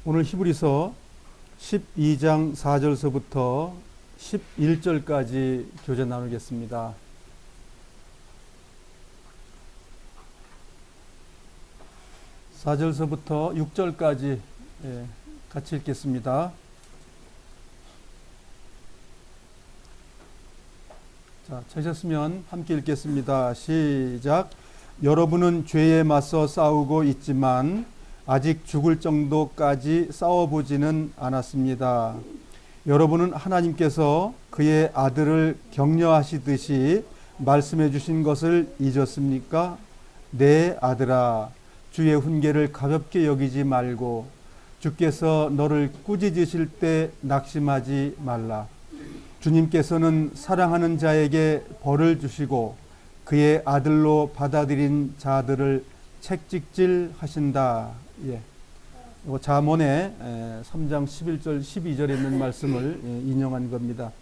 오늘 히브리서 12장 4절서부터 11절까지 교제 나누겠습니다. (4절서부터) (6절까지) 같이 읽겠습니다. 자, 찾으셨으면 함께 읽겠습니다. 시작. 여러분은 죄에 맞서 싸우고 있지만 아직 죽을 정도까지 싸워보지는 않았습니다. 여러분은 하나님께서 그의 아들을 격려하시듯이 말씀해 주신 것을 잊었습니까? 내 아들아, 주의 훈계를 가볍게 여기지 말고 주께서 너를 꾸짖으실 때 낙심하지 말라. 주님께서는 사랑하는 자에게 벌을 주시고 그의 아들로 받아들인 자들을 책찍질 하신다. 예. 잠언의 3장 11절 12절에 있는 말씀을 인용한 겁니다.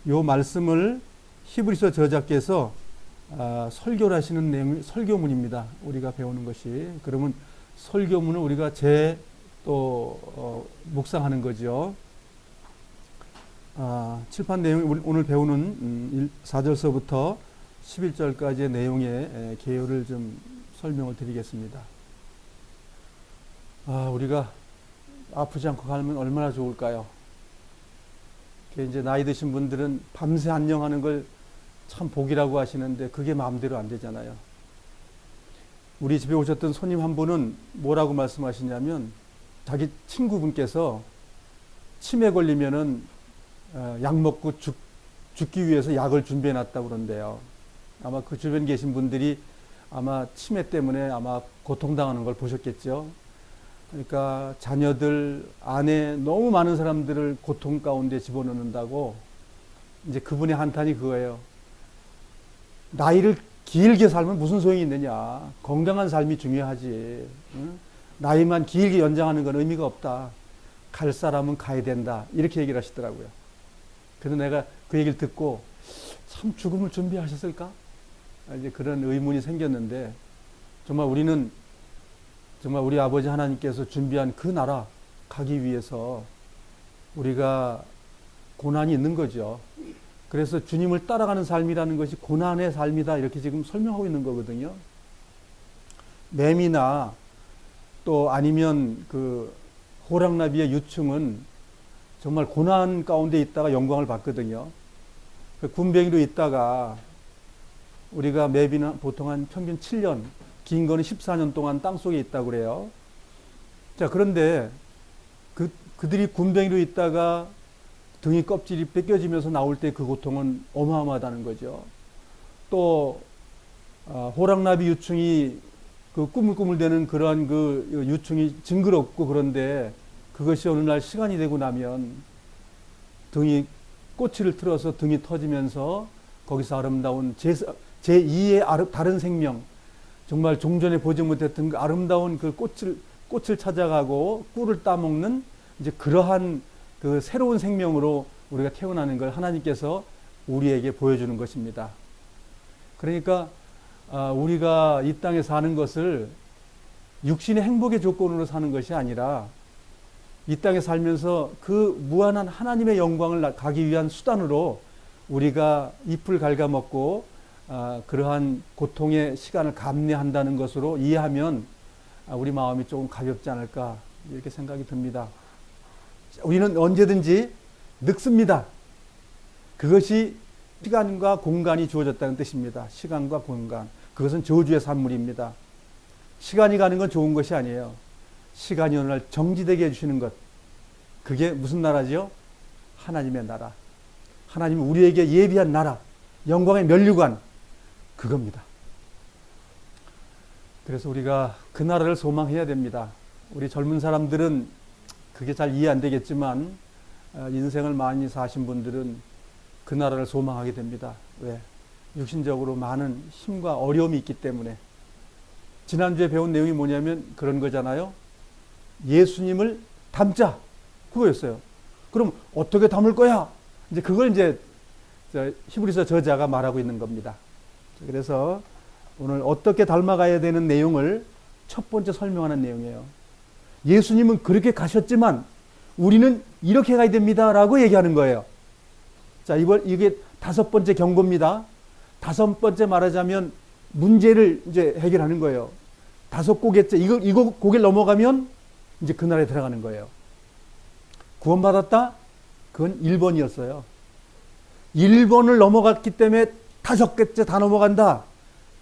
이 말씀을 히브리서 저자께서 설교를 하시는 내용, 설교문입니다. 우리가 배우는 것이. 그러면 설교문을 우리가 묵상하는 거죠. 칠판 내용, 오늘 배우는 4절서부터 11절까지의 내용의 개요를 좀 설명을 드리겠습니다. 우리가 아프지 않고 가면 얼마나 좋을까요? 이제 나이 드신 분들은 밤새 안녕하는 걸 참 복이라고 하시는데 그게 마음대로 안 되잖아요. 우리 집에 오셨던 손님 한 분은 뭐라고 말씀하시냐면 자기 친구분께서 치매 걸리면은 약 먹고 죽기 위해서 약을 준비해 놨다고 그런데요. 아마 그 주변에 계신 분들이 아마 치매 때문에 아마 고통당하는 걸 보셨겠죠. 그러니까 자녀들, 아내, 너무 많은 사람들을 고통 가운데 집어넣는다고. 이제 그분의 한탄이 그거예요. 나이를 길게 살면 무슨 소용이 있느냐. 건강한 삶이 중요하지. 응? 나이만 길게 연장하는 건 의미가 없다. 갈 사람은 가야 된다. 이렇게 얘기를 하시더라고요. 그래서 내가 그 얘기를 듣고 참 죽음을 준비하셨을까? 이제 그런 의문이 생겼는데, 정말 우리는 정말 우리 아버지 하나님께서 준비한 그 나라 가기 위해서 우리가 고난이 있는 거죠. 그래서 주님을 따라가는 삶이라는 것이 고난의 삶이다, 이렇게 지금 설명하고 있는 거거든요. 뱀이나 또 아니면 그 호랑나비의 유충은 정말 고난 가운데 있다가 영광을 받거든요. 군뱅이로 있다가 우리가 맵이는 보통 한 평균 7년, 긴 거는 14년 동안 땅속에 있다고 그래요. 자, 그런데 그들이 군뱅이로 있다가 등이 껍질이 벗겨지면서 나올 때 그 고통은 어마어마하다는 거죠. 또 호랑나비 유충이 그 꾸물꾸물대는 그러한 그 유충이 징그럽고, 그런데 그것이 어느 날 시간이 되고 나면 등이 꼬치를 틀어서 등이 터지면서 거기서 아름다운 제2의 다른 생명, 정말 종전에 보지 못했던 그 아름다운 그 꽃을 찾아가고 꿀을 따먹는 이제 그러한 그 새로운 생명으로 우리가 태어나는 걸 하나님께서 우리에게 보여주는 것입니다. 그러니까 우리가 이 땅에 사는 것을 육신의 행복의 조건으로 사는 것이 아니라 이 땅에 살면서 그 무한한 하나님의 영광을 가기 위한 수단으로 우리가 잎을 갉아먹고 그러한 고통의 시간을 감내한다는 것으로 이해하면 우리 마음이 조금 가볍지 않을까, 이렇게 생각이 듭니다. 우리는 언제든지 늙습니다. 그것이 시간과 공간이 주어졌다는 뜻입니다. 시간과 공간. 그것은 저주의 산물입니다. 시간이 가는 건 좋은 것이 아니에요. 시간이 어느 날 정지되게 해주시는 것. 그게 무슨 나라지요? 하나님의 나라. 하나님이 우리에게 예비한 나라. 영광의 면류관. 그겁니다. 그래서 우리가 그 나라를 소망해야 됩니다. 우리 젊은 사람들은 그게 잘 이해 안 되겠지만 인생을 많이 사신 분들은 그 나라를 소망하게 됩니다. 왜? 육신적으로 많은 힘과 어려움이 있기 때문에. 지난주에 배운 내용이 뭐냐면 그런 거잖아요. 예수님을 닮자. 그거였어요. 그럼 어떻게 닮을 거야? 이제 그걸 이제 히브리서 저자가 말하고 있는 겁니다. 그래서 오늘 어떻게 닮아가야 되는 내용을 첫 번째 설명하는 내용이에요. 예수님은 그렇게 가셨지만 우리는 이렇게 가야 됩니다라고 얘기하는 거예요. 자, 이게 5번째 경고입니다. 5번째 말하자면 문제를 이제 해결하는 거예요. 5고개째 이거 고개를 넘어가면 이제 그 나라에 들어가는 거예요. 구원받았다? 그건 1번이었어요. 1번을 넘어갔기 때문에 5개째 다 넘어간다.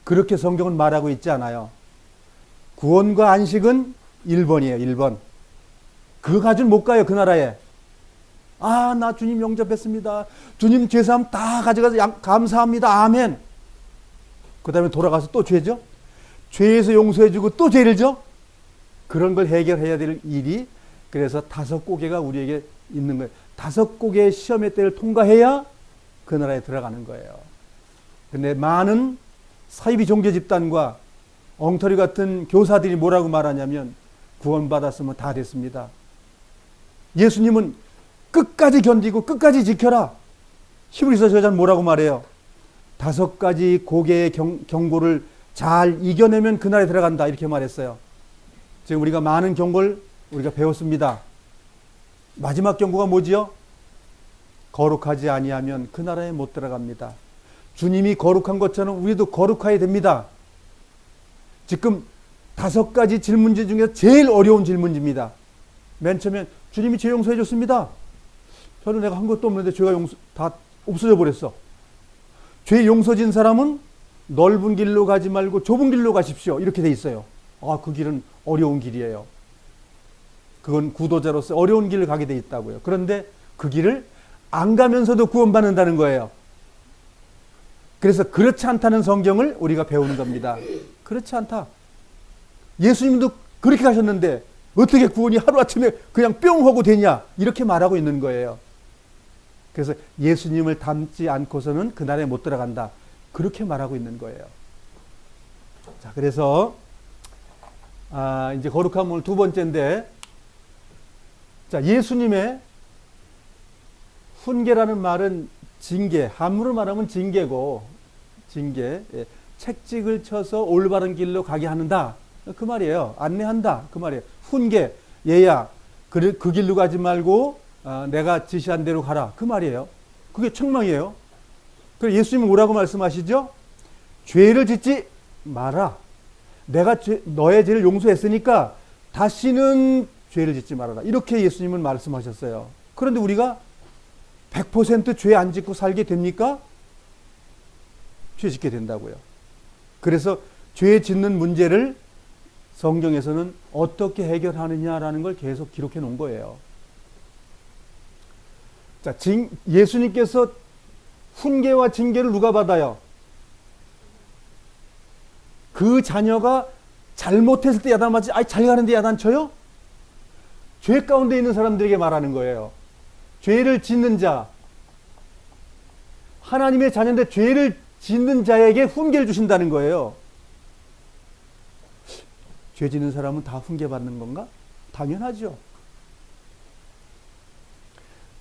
그렇게 성경은 말하고 있지 않아요. 구원과 안식은 1번이에요. 1번. 그거 가지고는 못 가요. 그 나라에. 아, 나 주님 영접했습니다. 주님 죄사함 다 가져가서 감사합니다. 아멘. 그 다음에 돌아가서 또 죄죠. 죄에서 용서해주고 또 죄를 져. 그런 걸 해결해야 될 일이 그래서 5고개가 우리에게 있는 거예요. 5고개의 시험의 때를 통과해야 그 나라에 들어가는 거예요. 근데 많은 사이비 종교 집단과 엉터리 같은 교사들이 뭐라고 말하냐면 구원받았으면 다 됐습니다. 예수님은 끝까지 견디고 끝까지 지켜라. 히브리서 저자는 뭐라고 말해요? 5가지 고개의 경고를 잘 이겨내면 그 나라에 들어간다. 이렇게 말했어요. 지금 우리가 많은 경고를 우리가 배웠습니다. 마지막 경고가 뭐지요? 거룩하지 아니하면 그 나라에 못 들어갑니다. 주님이 거룩한 것처럼 우리도 거룩해야 됩니다. 지금 5가지 질문지 중에 제일 어려운 질문입니다. 맨 처음에 주님이 죄 용서해 줬습니다. 저는 내가 한 것도 없는데 죄가 다 없어져 버렸어. 죄 용서진 사람은 넓은 길로 가지 말고 좁은 길로 가십시오. 이렇게 돼 있어요. 아, 그 길은 어려운 길이에요. 그건 구도자로서 어려운 길을 가게 돼 있다고요. 그런데 그 길을 안 가면서도 구원받는다는 거예요. 그래서 그렇지 않다는 성경을 우리가 배우는 겁니다. 그렇지 않다. 예수님도 그렇게 가셨는데 어떻게 구원이 하루아침에 그냥 뿅 하고 되냐 이렇게 말하고 있는 거예요. 그래서 예수님을 닮지 않고서는 그 나라에 못 들어간다. 그렇게 말하고 있는 거예요. 자, 그래서 이제 거룩한 오늘 2번째인데, 자, 예수님의 훈계라는 말은 징계, 한문으로 말하면 징계고, 징계, 책찍을 쳐서 올바른 길로 가게 하는다. 그 말이에요. 안내한다. 그 말이에요. 훈계, 얘야, 그 길로 가지 말고 내가 지시한 대로 가라. 그 말이에요. 그게 책망이에요. 그래서 예수님은 뭐라고 말씀하시죠? 죄를 짓지 마라. 내가 너의 죄를 용서했으니까 다시는 죄를 짓지 말아라. 이렇게 예수님은 말씀하셨어요. 그런데 우리가 100% 죄 안 짓고 살게 됩니까? 죄 짓게 된다고요. 그래서 죄 짓는 문제를 성경에서는 어떻게 해결하느냐라는 걸 계속 기록해 놓은 거예요. 자, 예수님께서 훈계와 징계를 누가 받아요? 그 자녀가 잘못했을 때 야단맞지, 잘 가는데 야단쳐요? 죄 가운데 있는 사람들에게 말하는 거예요. 죄를 짓는 자, 하나님의 자녀인데 죄를 짓는 자에게 훈계를 주신다는 거예요. 죄 짓는 사람은 다 훈계받는 건가? 당연하죠.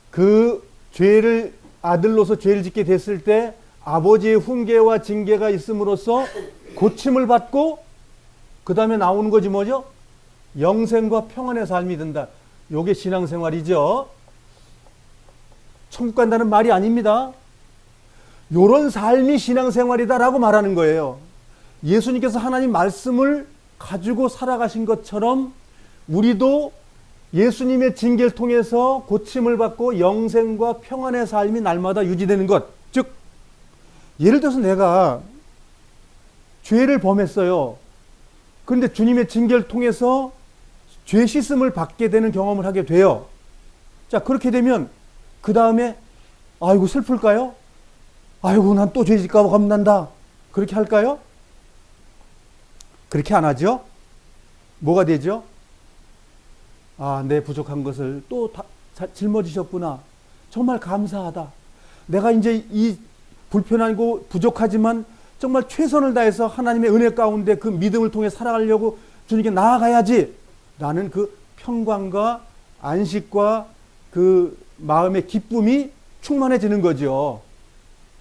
그 죄를 아들로서 죄를 짓게 됐을 때 아버지의 훈계와 징계가 있음으로써 고침을 받고 그 다음에 나오는 거지 뭐죠? 영생과 평안의 삶이 든다. 요게 신앙생활이죠. 천국 간다는 말이 아닙니다. 요런 삶이 신앙생활이다라고 말하는 거예요. 예수님께서 하나님 말씀을 가지고 살아가신 것처럼 우리도 예수님의 징계를 통해서 고침을 받고 영생과 평안의 삶이 날마다 유지되는 것. 즉, 예를 들어서 내가 죄를 범했어요. 그런데 주님의 징계를 통해서 죄 씻음을 받게 되는 경험을 하게 돼요. 자, 그렇게 되면 그 다음에 아이고 슬플까요? 아이고 난 또 죄 짓까 봐 겁난다. 그렇게 할까요? 그렇게 안 하죠? 뭐가 되죠? 내 부족한 것을 또 짊어지셨구나. 정말 감사하다. 내가 이제 이 불편하고 부족하지만 정말 최선을 다해서 하나님의 은혜 가운데 그 믿음을 통해 살아가려고 주님께 나아가야지. 라는 그 평강과 안식과 그 마음의 기쁨이 충만해지는 거죠.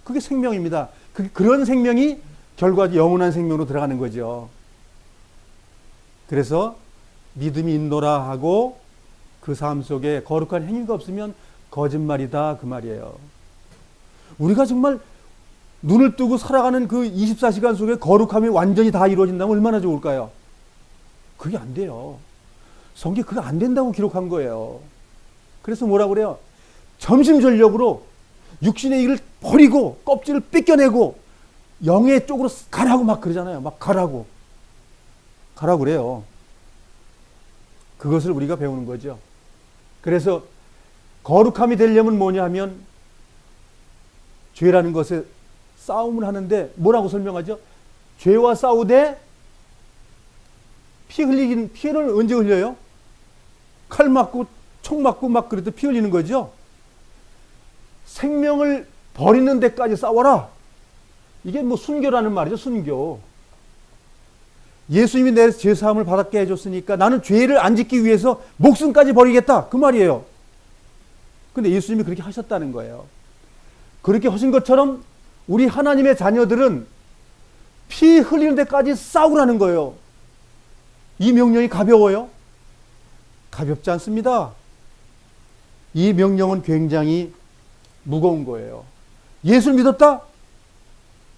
그게 생명입니다. 그런 생명이 결과 영원한 생명으로 들어가는 거죠. 그래서 믿음이 있노라 하고 그 삶 속에 거룩한 행위가 없으면 거짓말이다 그 말이에요. 우리가 정말 눈을 뜨고 살아가는 그 24시간 속에 거룩함이 완전히 다 이루어진다면 얼마나 좋을까요? 그게 안 돼요. 성경에 그게 안 된다고 기록한 거예요. 그래서 뭐라고 그래요? 점심전력으로 육신의 일을 버리고 껍질을 뺏겨내고 영의 쪽으로 가라고 막 그러잖아요. 막 가라고 그래요. 그것을 우리가 배우는 거죠. 그래서 거룩함이 되려면 뭐냐 하면 죄라는 것에 싸움을 하는데 뭐라고 설명하죠? 죄와 싸우되 피를 언제 흘려요? 칼 맞고 총 맞고 막 그래도 피 흘리는 거죠. 생명을 버리는 데까지 싸워라. 이게 뭐 순교라는 말이죠. 순교. 예수님이 내 죄사함을 받게 해줬으니까 나는 죄를 안 짓기 위해서 목숨까지 버리겠다 그 말이에요. 근데 예수님이 그렇게 하셨다는 거예요. 그렇게 하신 것처럼 우리 하나님의 자녀들은 피 흘리는 데까지 싸우라는 거예요. 이 명령이 가벼워요? 가볍지 않습니다. 이 명령은 굉장히 무거운 거예요. 예수를 믿었다?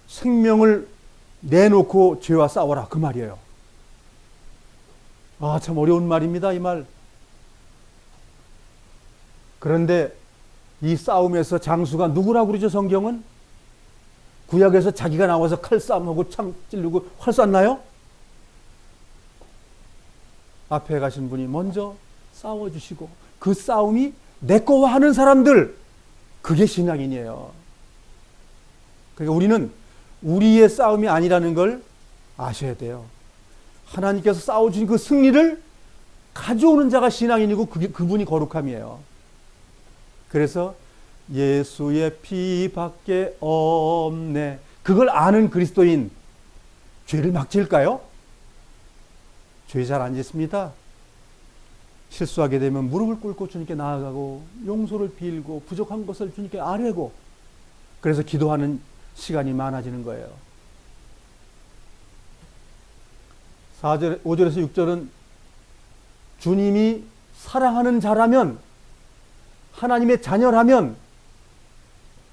생명을 내놓고 죄와 싸워라 그 말이에요. 아, 참 어려운 말입니다, 이 말. 그런데 이 싸움에서 장수가 누구라고 그러죠, 성경은? 구약에서 자기가 나와서 칼싸움하고 창 찌르고 활 쐈나요? 앞에 가신 분이 먼저 싸워주시고 그 싸움이 내 거와 하는 사람들, 그게 신앙인이에요. 그러니까 우리는 우리의 싸움이 아니라는 걸 아셔야 돼요. 하나님께서 싸워주신 그 승리를 가져오는 자가 신앙인이고 그분이 거룩함이에요. 그래서 예수의 피밖에 없네. 그걸 아는 그리스도인 죄를 막 지을까요? 죄 잘 안 짓습니다. 실수하게 되면 무릎을 꿇고 주님께 나아가고 용서를 빌고 부족한 것을 주님께 아뢰고 그래서 기도하는 시간이 많아지는 거예요. 5절에서 6절은 주님이 사랑하는 자라면 하나님의 자녀라면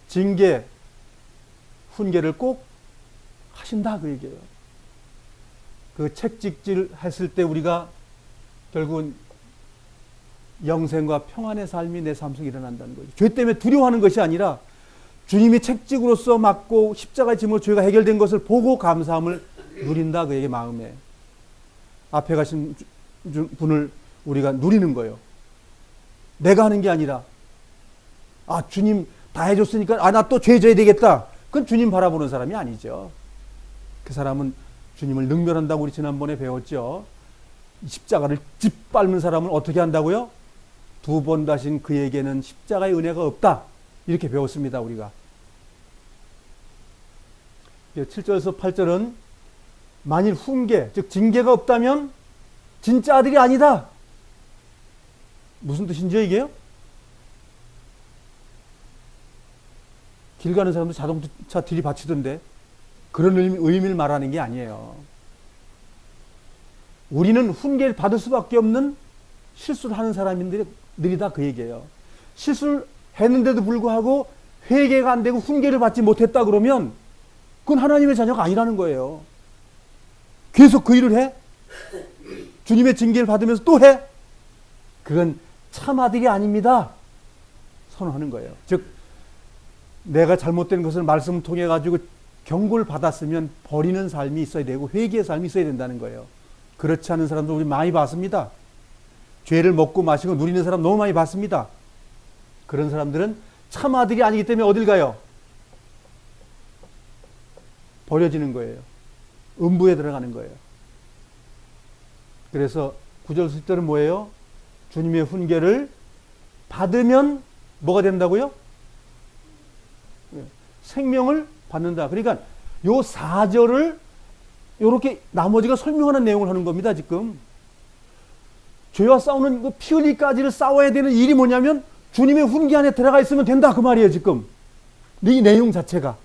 징계, 훈계를 꼭 하신다 그 얘기예요. 그 책찍질 했을 때 우리가 결국은 영생과 평안의 삶이 내 삶 속에 일어난다는 거죠. 죄 때문에 두려워하는 것이 아니라 주님이 책찍으로서 맞고 십자가의 짐으로 죄가 해결된 것을 보고 감사함을 누린다 그에게 마음에. 앞에 가신 분을 우리가 누리는 거예요. 내가 하는 게 아니라 아 주님 다 해줬으니까 아 나 또 죄 져야 되겠다. 그건 주님 바라보는 사람이 아니죠. 그 사람은 주님을 능멸한다고 우리 지난번에 배웠죠. 십자가를 짓밟는 사람을 어떻게 한다고요? 2번 다신 그에게는 십자가의 은혜가 없다. 이렇게 배웠습니다. 우리가. 7절에서 8절은 만일 훈계, 즉 징계가 없다면 진짜 아들이 아니다. 무슨 뜻인지요 이게요? 길 가는 사람도 자동차 들이받치던데 그런 의미를 말하는 게 아니에요. 우리는 훈계를 받을 수밖에 없는 실수를 하는 사람들이다 그 얘기예요. 실수를 했는데도 불구하고 회개가 안 되고 훈계를 받지 못했다 그러면 그건 하나님의 자녀가 아니라는 거예요. 계속 그 일을 해? 주님의 징계를 받으면서 또 해? 그건 참 아들이 아닙니다. 선언하는 거예요. 즉 내가 잘못된 것을 말씀을 통해 가지고 경고를 받았으면 버리는 삶이 있어야 되고 회개의 삶이 있어야 된다는 거예요. 그렇지 않은 사람도 우리 많이 봤습니다. 죄를 먹고 마시고 누리는 사람 너무 많이 봤습니다. 그런 사람들은 참 아들이 아니기 때문에 어딜 가요? 버려지는 거예요. 음부에 들어가는 거예요. 그래서 9절 10절은 뭐예요? 주님의 훈계를 받으면 뭐가 된다고요? 생명을 받는다. 그러니까 요 4절을 이렇게 나머지가 설명하는 내용을 하는 겁니다. 지금 죄와 싸우는 그 피 흘리기까지를 싸워야 되는 일이 뭐냐면 주님의 훈계 안에 들어가 있으면 된다 그 말이에요. 지금 이 내용 자체가.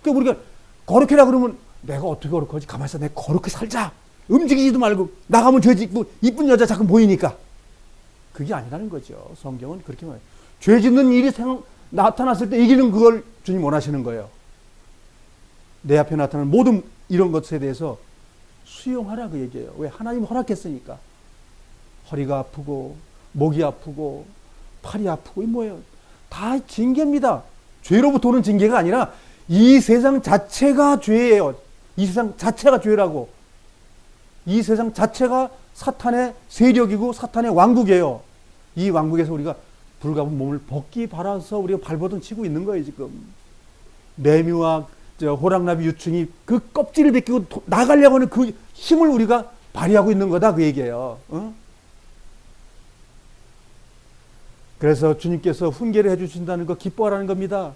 그러니까 우리가 거룩해라 그러면 내가 어떻게 거룩하지? 가만히 있어. 내가 거룩히 살자. 움직이지도 말고 나가면 죄 짓고 이쁜 여자 자꾸 보이니까. 그게 아니라는 거죠. 성경은 그렇게 말해요. 죄 짓는 일이 나타났을 때 이기는 그걸 주님 원하시는 거예요. 내 앞에 나타나는 모든 이런 것에 대해서 수용하라 그 얘기예요. 왜? 하나님 허락했으니까. 허리가 아프고 목이 아프고 팔이 아프고 이 뭐예요? 다 징계입니다. 죄로부터 오는 징계가 아니라 이 세상 자체가 죄예요. 이 세상 자체가 죄라고. 이 세상 자체가 사탄의 세력이고 사탄의 왕국이에요. 이 왕국에서 우리가 불가분 몸을 벗기 바라서 우리가 발버둥 치고 있는 거예요 지금. 매미와 호랑나비 유충이 그 껍질을 벗기고 나가려고 하는 그 힘을 우리가 발휘하고 있는 거다 그 얘기예요. 어? 그래서 주님께서 훈계를 해주신다는 거 기뻐하라는 겁니다.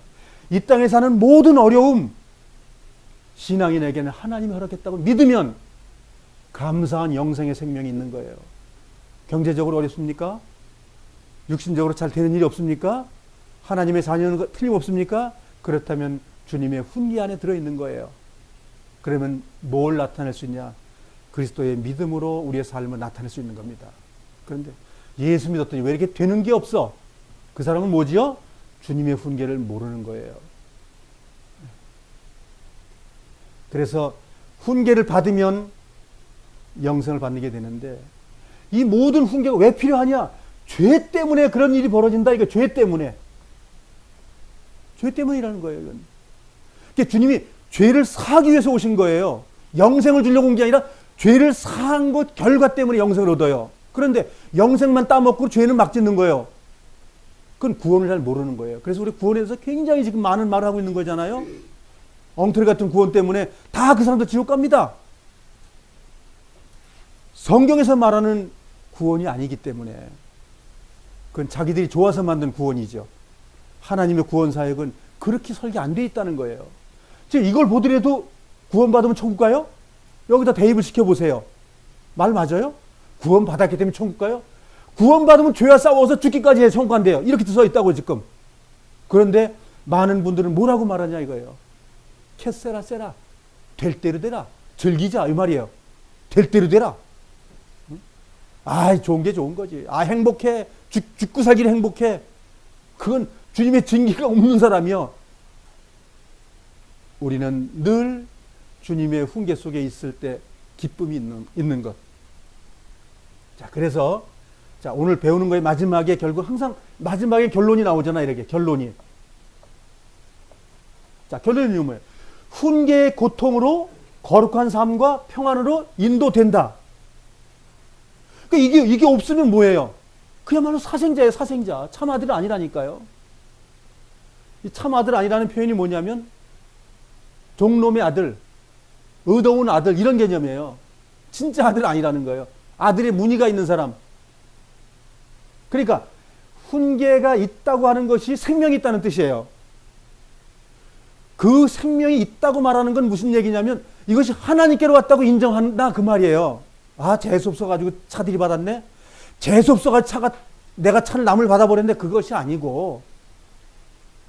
이 땅에 사는 모든 어려움, 신앙인에게는 하나님이 허락했다고 믿으면 감사한 영생의 생명이 있는 거예요. 경제적으로 어렵습니까? 육신적으로 잘 되는 일이 없습니까? 하나님의 자녀는 틀림없습니까? 그렇다면 주님의 훈계 안에 들어있는 거예요. 그러면 뭘 나타낼 수 있냐? 그리스도의 믿음으로 우리의 삶을 나타낼 수 있는 겁니다. 그런데 예수 믿었더니 왜 이렇게 되는 게 없어? 그 사람은 뭐지요? 주님의 훈계를 모르는 거예요. 그래서 훈계를 받으면 영생을 받게 되는데 이 모든 훈계가 왜 필요하냐? 죄 때문에 그런 일이 벌어진다. 이거 죄 때문에. 죄 때문이라는 거예요. 이건. 그러니까 주님이 죄를 사하기 위해서 오신 거예요. 영생을 주려고 온 게 아니라 죄를 사한 것 결과 때문에 영생을 얻어요. 그런데 영생만 따먹고 죄는 막 짓는 거예요. 그건 구원을 잘 모르는 거예요. 그래서 우리 구원에 대해서 굉장히 지금 많은 말을 하고 있는 거잖아요. 엉터리 같은 구원 때문에 다 그 사람들 지옥 갑니다. 성경에서 말하는 구원이 아니기 때문에 그건 자기들이 좋아서 만든 구원이죠. 하나님의 구원 사역은 그렇게 설계 안 돼 있다는 거예요. 지금 이걸 보더라도 구원받으면 천국 가요? 여기다 대입을 시켜보세요. 말 맞아요? 구원 받았기 때문에 천국 가요? 구원받으면 죄와 싸워서 죽기까지 해 천국 간대요. 이렇게 써 있다고 지금. 그런데 많은 분들은 뭐라고 말하냐 이거예요. 캐세라 세라. 될 대로 되라. 즐기자 이 말이에요. 될 대로 되라. 아, 좋은 게 좋은 거지. 아, 행복해. 죽고 살기를 행복해. 그건 주님의 징계가 없는 사람이요. 우리는 늘 주님의 훈계 속에 있을 때 기쁨이 있는 것. 자, 그래서 자, 오늘 배우는 거의 마지막에 결국 항상 마지막에 결론이 나오잖아. 이렇게 결론이. 자, 결론이 뭐예요? 훈계의 고통으로 거룩한 삶과 평안으로 인도된다. 그러니까 이게 없으면 뭐예요? 그야말로 사생자예요, 사생자. 참 아들 아니라니까요. 이 참 아들 아니라는 표현이 뭐냐면 종놈의 아들, 의로운 아들 이런 개념이에요. 진짜 아들 아니라는 거예요. 아들의 무늬가 있는 사람. 그러니까 훈계가 있다고 하는 것이 생명이 있다는 뜻이에요. 그 생명이 있다고 말하는 건 무슨 얘기냐면 이것이 하나님께로 왔다고 인정한다 그 말이에요. 아, 재수 없어가지고 차들이 받았네? 재수 없어가지고 내가 차를 남을 받아버렸는데 그것이 아니고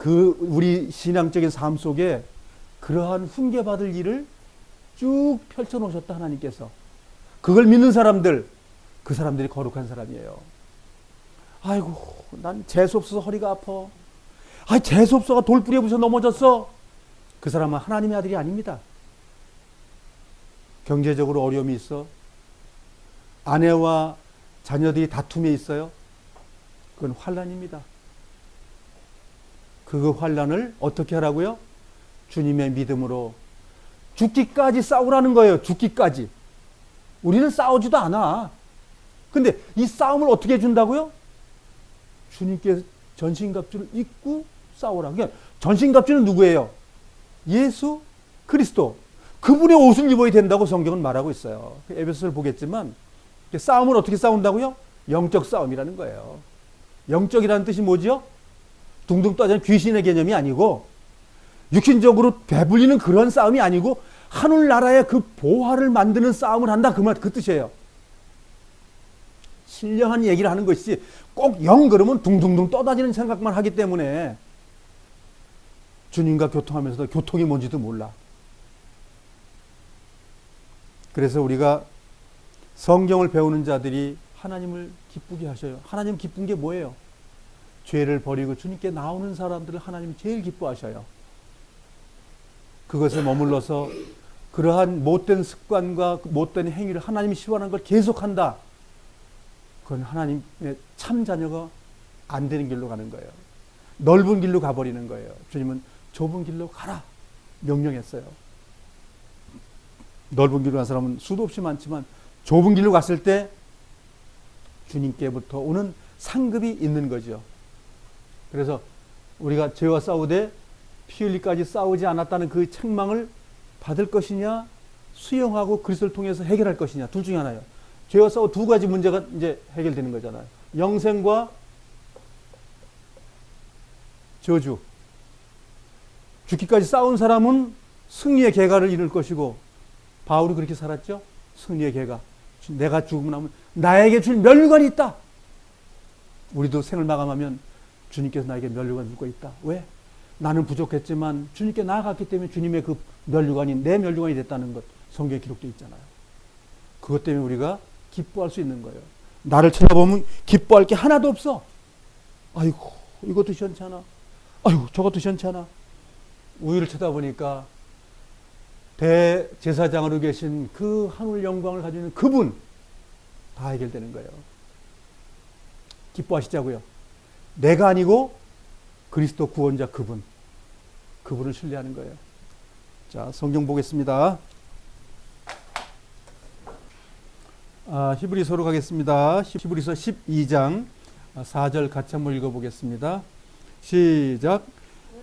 우리 신앙적인 삶 속에 그러한 훈계받을 일을 쭉 펼쳐놓으셨다 하나님께서. 그걸 믿는 사람들, 그 사람들이 거룩한 사람이에요. 아이고, 난 재수 없어서 허리가 아파. 아, 재수 없어가 돌부리에 부서 넘어졌어. 그 사람은 하나님의 아들이 아닙니다. 경제적으로 어려움이 있어. 아내와 자녀들이 다툼에 있어요. 그건 환난입니다. 그 환난을 어떻게 하라고요? 주님의 믿음으로 죽기까지 싸우라는 거예요. 죽기까지. 우리는 싸우지도 않아. 근데 이 싸움을 어떻게 해준다고요? 주님께 전신갑주를 입고 싸우라. 그러니까 전신갑주는 누구예요? 예수 그리스도. 그분의 옷을 입어야 된다고 성경은 말하고 있어요. 에베소서를 보겠지만 싸움을 어떻게 싸운다고요? 영적 싸움이라는 거예요. 영적이라는 뜻이 뭐죠? 둥둥 떠지는 귀신의 개념이 아니고 육신적으로 배불리는 그런 싸움이 아니고 하늘나라의 그 보화를 만드는 싸움을 한다 그 뜻이에요. 신령한 얘기를 하는 것이지 꼭 영 그러면 둥둥둥 떠다니는 생각만 하기 때문에 주님과 교통하면서도 교통이 뭔지도 몰라. 그래서 우리가 성경을 배우는 자들이 하나님을 기쁘게 하셔요. 하나님 기쁜 게 뭐예요? 죄를 버리고 주님께 나오는 사람들을 하나님이 제일 기뻐하셔요. 그것에 머물러서 그러한 못된 습관과 못된 행위를 하나님이 시원한 걸 계속한다. 그건 하나님의 참 자녀가 안 되는 길로 가는 거예요. 넓은 길로 가버리는 거예요. 주님은 좁은 길로 가라 명령했어요. 넓은 길로 간 사람은 수도 없이 많지만 좁은 길로 갔을 때 주님께부터 오는 상급이 있는 거죠. 그래서 우리가 죄와 싸우되 피 흘리까지 싸우지 않았다는 그 책망을 받을 것이냐, 수용하고 그리스도를 통해서 해결할 것이냐, 둘 중에 하나예요. 죄와 싸워 두 가지 문제가 이제 해결되는 거잖아요. 영생과 저주. 죽기까지 싸운 사람은 승리의 계가를 이룰 것이고, 바울이 그렇게 살았죠. 승리의 계가. 내가 죽으면 나면 나에게 줄 면류관이 있다. 우리도 생을 마감하면 주님께서 나에게 면류관 줄 거 있다. 왜? 나는 부족했지만 주님께 나아갔기 때문에 주님의 그 면류관이 내 면류관이 됐다는 것, 성경에 기록되어 있잖아요. 그것 때문에 우리가 기뻐할 수 있는 거예요. 나를 쳐다보면 기뻐할 게 하나도 없어. 아이고, 이것도 시원찮아. 아이고, 저것도 시원찮아. 우위를 쳐다보니까 대제사장으로 계신 그 하늘 영광을 가지고 있는 그분, 다 해결되는 거예요. 기뻐하시자고요. 내가 아니고 그리스도 구원자 그분을 신뢰하는 거예요. 자, 성경 보겠습니다. 히브리서로 가겠습니다. 히브리서 12장 4절 같이 한번 읽어보겠습니다. 시작.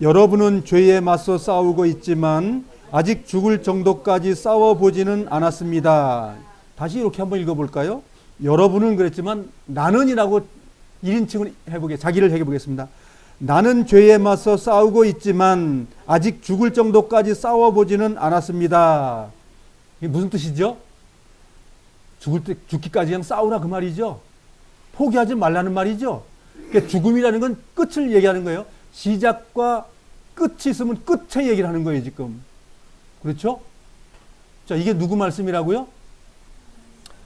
여러분은 죄에 맞서 싸우고 있지만 아직 죽을 정도까지 싸워보지는 않았습니다. 다시 이렇게 한번 읽어볼까요? 여러분은 그랬지만 나는이라고 1인칭을 자기를 해보겠습니다. 나는 죄에 맞서 싸우고 있지만 아직 죽을 정도까지 싸워보지는 않았습니다. 이게 무슨 뜻이죠? 죽기까지 그냥 싸우라 그 말이죠. 포기하지 말라는 말이죠. 그러니까 죽음이라는 건 끝을 얘기하는 거예요. 시작과 끝이 있으면 끝의 얘기를 하는 거예요, 지금. 그렇죠? 자, 이게 누구 말씀이라고요?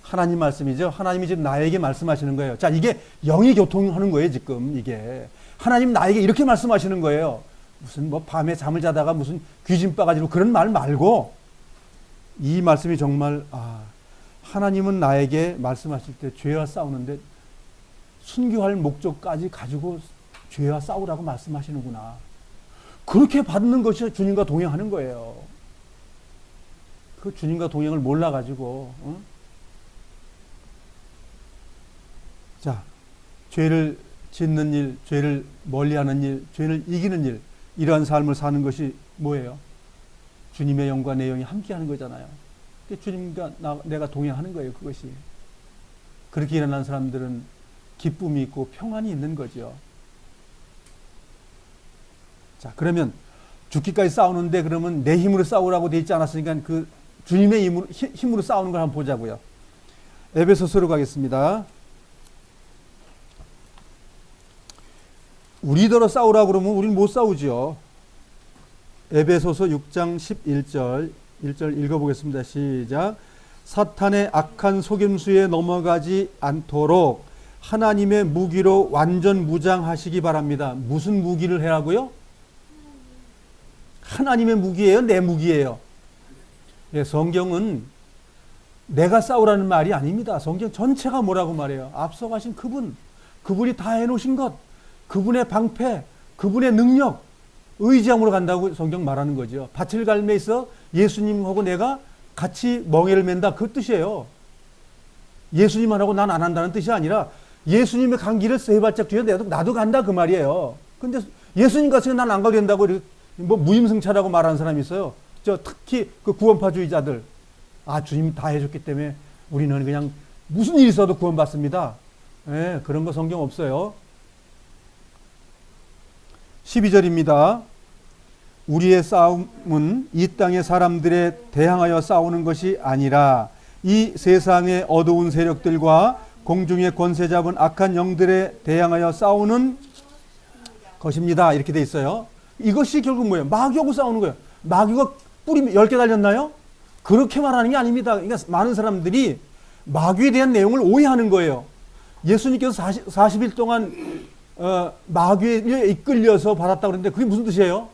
하나님 말씀이죠. 하나님이 지금 나에게 말씀하시는 거예요. 자, 이게 영이 교통하는 거예요, 지금. 이게. 하나님 나에게 이렇게 말씀하시는 거예요. 무슨 밤에 잠을 자다가 무슨 귀신바가지로 그런 말 말고, 이 말씀이 정말, 하나님은 나에게 말씀하실 때 죄와 싸우는데 순교할 목적까지 가지고 죄와 싸우라고 말씀하시는구나. 그렇게 받는 것이 주님과 동행하는 거예요. 그 주님과 동행을 몰라가지고, 자, 죄를 짓는 일, 죄를 멀리하는 일, 죄를 이기는 일, 이러한 삶을 사는 것이 뭐예요? 주님의 영과 내 영이 함께하는 거잖아요. 주님과 내가 동행하는 거예요, 그것이. 그렇게 일어난 사람들은 기쁨이 있고 평안이 있는 거죠. 자, 그러면 죽기까지 싸우는데 그러면 내 힘으로 싸우라고 돼 있지 않았으니까 그 주님의 힘으로 싸우는 걸 한번 보자고요. 에베소서로 가겠습니다. 우리더러 싸우라고 그러면 우리는 못 싸우죠. 에베소서 6장 1절 읽어보겠습니다. 시작. 사탄의 악한 속임수에 넘어가지 않도록 하나님의 무기로 완전 무장하시기 바랍니다. 무슨 무기를 해라고요? 하나님의 무기예요? 내 무기예요? 예, 성경은 내가 싸우라는 말이 아닙니다. 성경 전체가 뭐라고 말해요? 앞서가신 그분이 다 해놓으신 것, 그분의 방패, 그분의 능력, 의지함으로 간다고 성경 말하는 거죠. 밭을 갈매 있어 예수님하고 내가 같이 멍에를 맨다, 그 뜻이에요. 예수님만 하고 난 안 한다는 뜻이 아니라 예수님의 간 길을 세 발짝 뒤에 나도 간다, 그 말이에요. 근데 예수님 같으면 난 안 가도 된다고 뭐 무임승차라고 말하는 사람이 있어요. 특히 그 구원파주의자들. 주님이 다 해줬기 때문에 우리는 그냥 무슨 일이 있어도 구원받습니다. 예, 그런 거 성경 없어요. 12절입니다. 우리의 싸움은 이 땅의 사람들에 대항하여 싸우는 것이 아니라 이 세상의 어두운 세력들과 공중의 권세 잡은 악한 영들에 대항하여 싸우는 것입니다. 이렇게 돼 있어요. 이것이 결국 뭐예요? 마귀하고 싸우는 거예요. 마귀가 뿌리 10개 달렸나요? 그렇게 말하는 게 아닙니다. 그러니까 많은 사람들이 마귀에 대한 내용을 오해하는 거예요. 예수님께서 40일 동안 마귀에 이끌려서 받았다고 그러는데 그게 무슨 뜻이에요?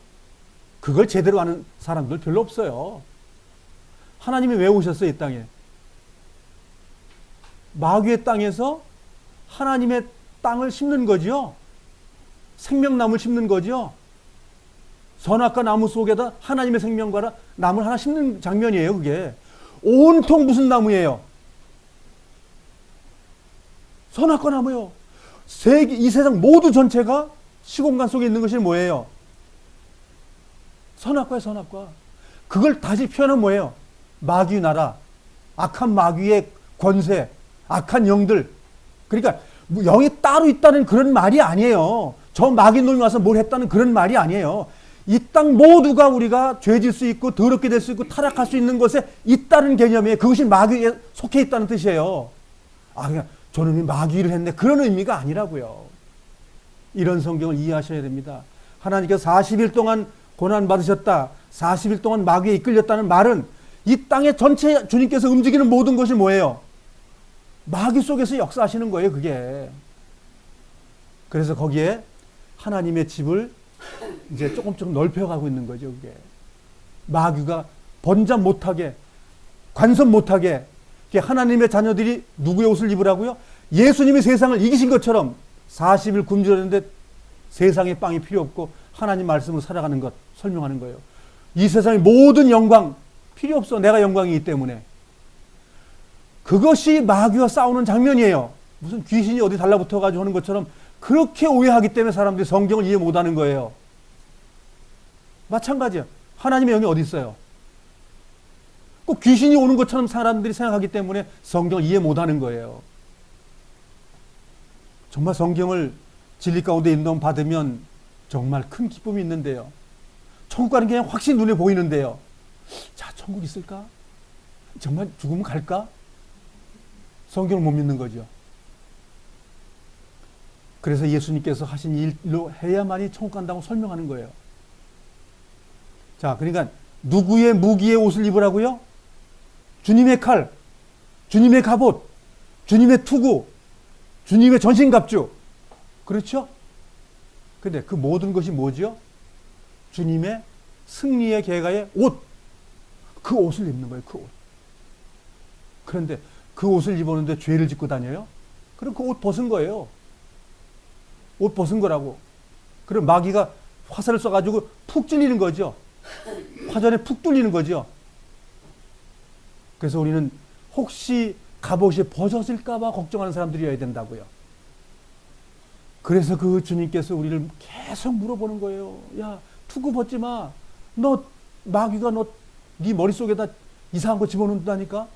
그걸 제대로 아는 사람들 별로 없어요. 하나님이 왜 오셨어요, 이 땅에? 마귀의 땅에서 하나님의 땅을 심는 거죠. 생명나무를 심는 거죠. 선악과 나무 속에다 하나님의 생명과 나무를 하나 심는 장면이에요, 그게. 온통 무슨 나무예요? 선악과 나무요. 이 세상 모두 전체가 시공간 속에 있는 것이 뭐예요? 선악과예요, 선악과. 그걸 다시 표현하면 뭐예요? 마귀 나라, 악한 마귀의 권세, 악한 영들. 그러니까 영이 따로 있다는 그런 말이 아니에요. 저 마귀 놈이 와서 뭘 했다는 그런 말이 아니에요. 이 땅 모두가 우리가 죄질 수 있고 더럽게 될 수 있고 타락할 수 있는 것에 있다는 개념이에요. 그것이 마귀에 속해 있다는 뜻이에요. 그냥 저놈이 마귀를 했네, 그런 의미가 아니라고요. 이런 성경을 이해하셔야 됩니다. 하나님께서 40일 동안 고난받으셨다, 40일 동안 마귀에 이끌렸다는 말은 이 땅의 전체 주님께서 움직이는 모든 것이 뭐예요? 마귀 속에서 역사하시는 거예요, 그게. 그래서 거기에 하나님의 집을 이제 조금 넓혀가고 있는 거죠, 그게. 마귀가 번잡 못하게, 관섭 못하게, 하나님의 자녀들이 누구의 옷을 입으라고요? 예수님이 세상을 이기신 것처럼 40일 굶주렸는데 세상에 빵이 필요 없고 하나님 말씀으로 살아가는 것 설명하는 거예요. 이 세상의 모든 영광 필요 없어, 내가 영광이기 때문에. 그것이 마귀와 싸우는 장면이에요. 무슨 귀신이 어디 달라붙어가지고 하는 것처럼 그렇게 오해하기 때문에 사람들이 성경을 이해 못하는 거예요. 마찬가지예요. 하나님의 영이 어디 있어요? 꼭 귀신이 오는 것처럼 사람들이 생각하기 때문에 성경을 이해 못하는 거예요. 정말 성경을 진리 가운데 인도함 받으면 정말 큰 기쁨이 있는데요. 천국 가는 게 그냥 확실히 눈에 보이는데요. 자, 천국 있을까? 정말 죽으면 갈까? 성경을 못 믿는 거죠. 그래서 예수님께서 하신 일로 해야만이 천국 간다고 설명하는 거예요. 자, 그러니까 누구의 무기의 옷을 입으라고요? 주님의 칼, 주님의 갑옷, 주님의 투구, 주님의 전신갑주. 그렇죠? 근데 그 모든 것이 뭐죠? 주님의 승리의 계가의 옷. 그 옷을 입는 거예요, 그 옷. 그런데 그 옷을 입었는데 죄를 짓고 다녀요? 그럼 그 옷 벗은 거예요. 옷 벗은 거라고. 그럼 마귀가 화살을 쏴가지고 푹 찔리는 거죠. 화전에 푹 뚫리는 거죠. 그래서 우리는 혹시 갑옷이 벗어질까봐 걱정하는 사람들이어야 된다고요. 그래서 그 주님께서 우리를 계속 물어보는 거예요. 야, 투구 벗지 마. 너 마귀가 네 머릿속에다 이상한 거 집어넣는다니까.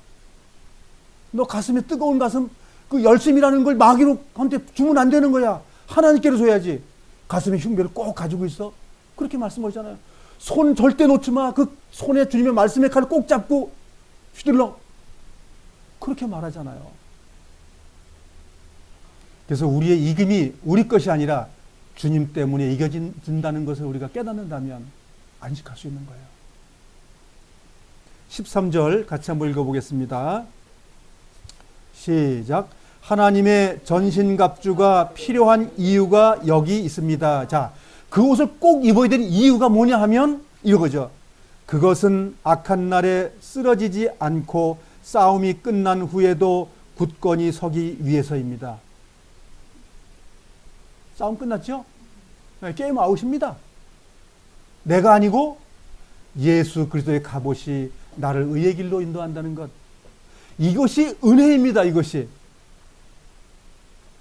너 가슴에 뜨거운 가슴, 그 열심이라는 걸 마귀로 한테 주면 안 되는 거야. 하나님께로 줘야지. 가슴에 흉배를 꼭 가지고 있어. 그렇게 말씀하시잖아요. 손 절대 놓지 마. 그 손에 주님의 말씀의 칼을 꼭 잡고 휘둘러. 그렇게 말하잖아요. 그래서 우리의 이김이 우리 것이 아니라 주님 때문에 이겨진다는 것을 우리가 깨닫는다면 안식할 수 있는 거예요. 13절 같이 한번 읽어보겠습니다. 시작. 하나님의 전신갑주가 필요한 이유가 여기 있습니다. 자, 그 옷을 꼭 입어야 되는 이유가 뭐냐 하면 이거죠. 그것은 악한 날에 쓰러지지 않고 싸움이 끝난 후에도 굳건히 서기 위해서입니다. 싸움 끝났죠? 게임 아웃입니다. 내가 아니고 예수 그리스도의 갑옷이 나를 의의 길로 인도한다는 것. 이것이 은혜입니다. 이것이.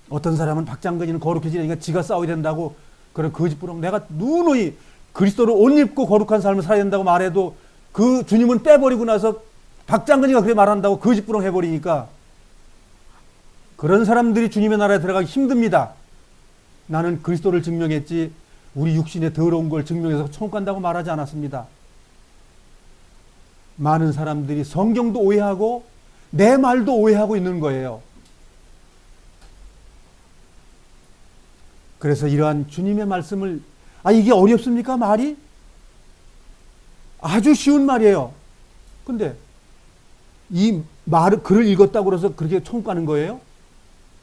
어떤 사람은 박장근이는 거룩해지니까 지가 싸워야 된다고 그런 거짓부렁. 내가 누누이 그리스도를 옷 입고 거룩한 삶을 살아야 된다고 말해도 그 주님은 빼버리고 나서 박장근이가 그렇게 말한다고 거짓부렁 해버리니까 그런 사람들이 주님의 나라에 들어가기 힘듭니다. 나는 그리스도를 증명했지 우리 육신의 더러운 걸 증명해서 천국 간다고 말하지 않았습니다. 많은 사람들이 성경도 오해하고 내 말도 오해하고 있는 거예요. 그래서 이러한 주님의 말씀을 이게 어렵습니까? 말이? 아주 쉬운 말이에요. 근데 이 글을 읽었다고 그래서 그렇게 천국 가는 거예요?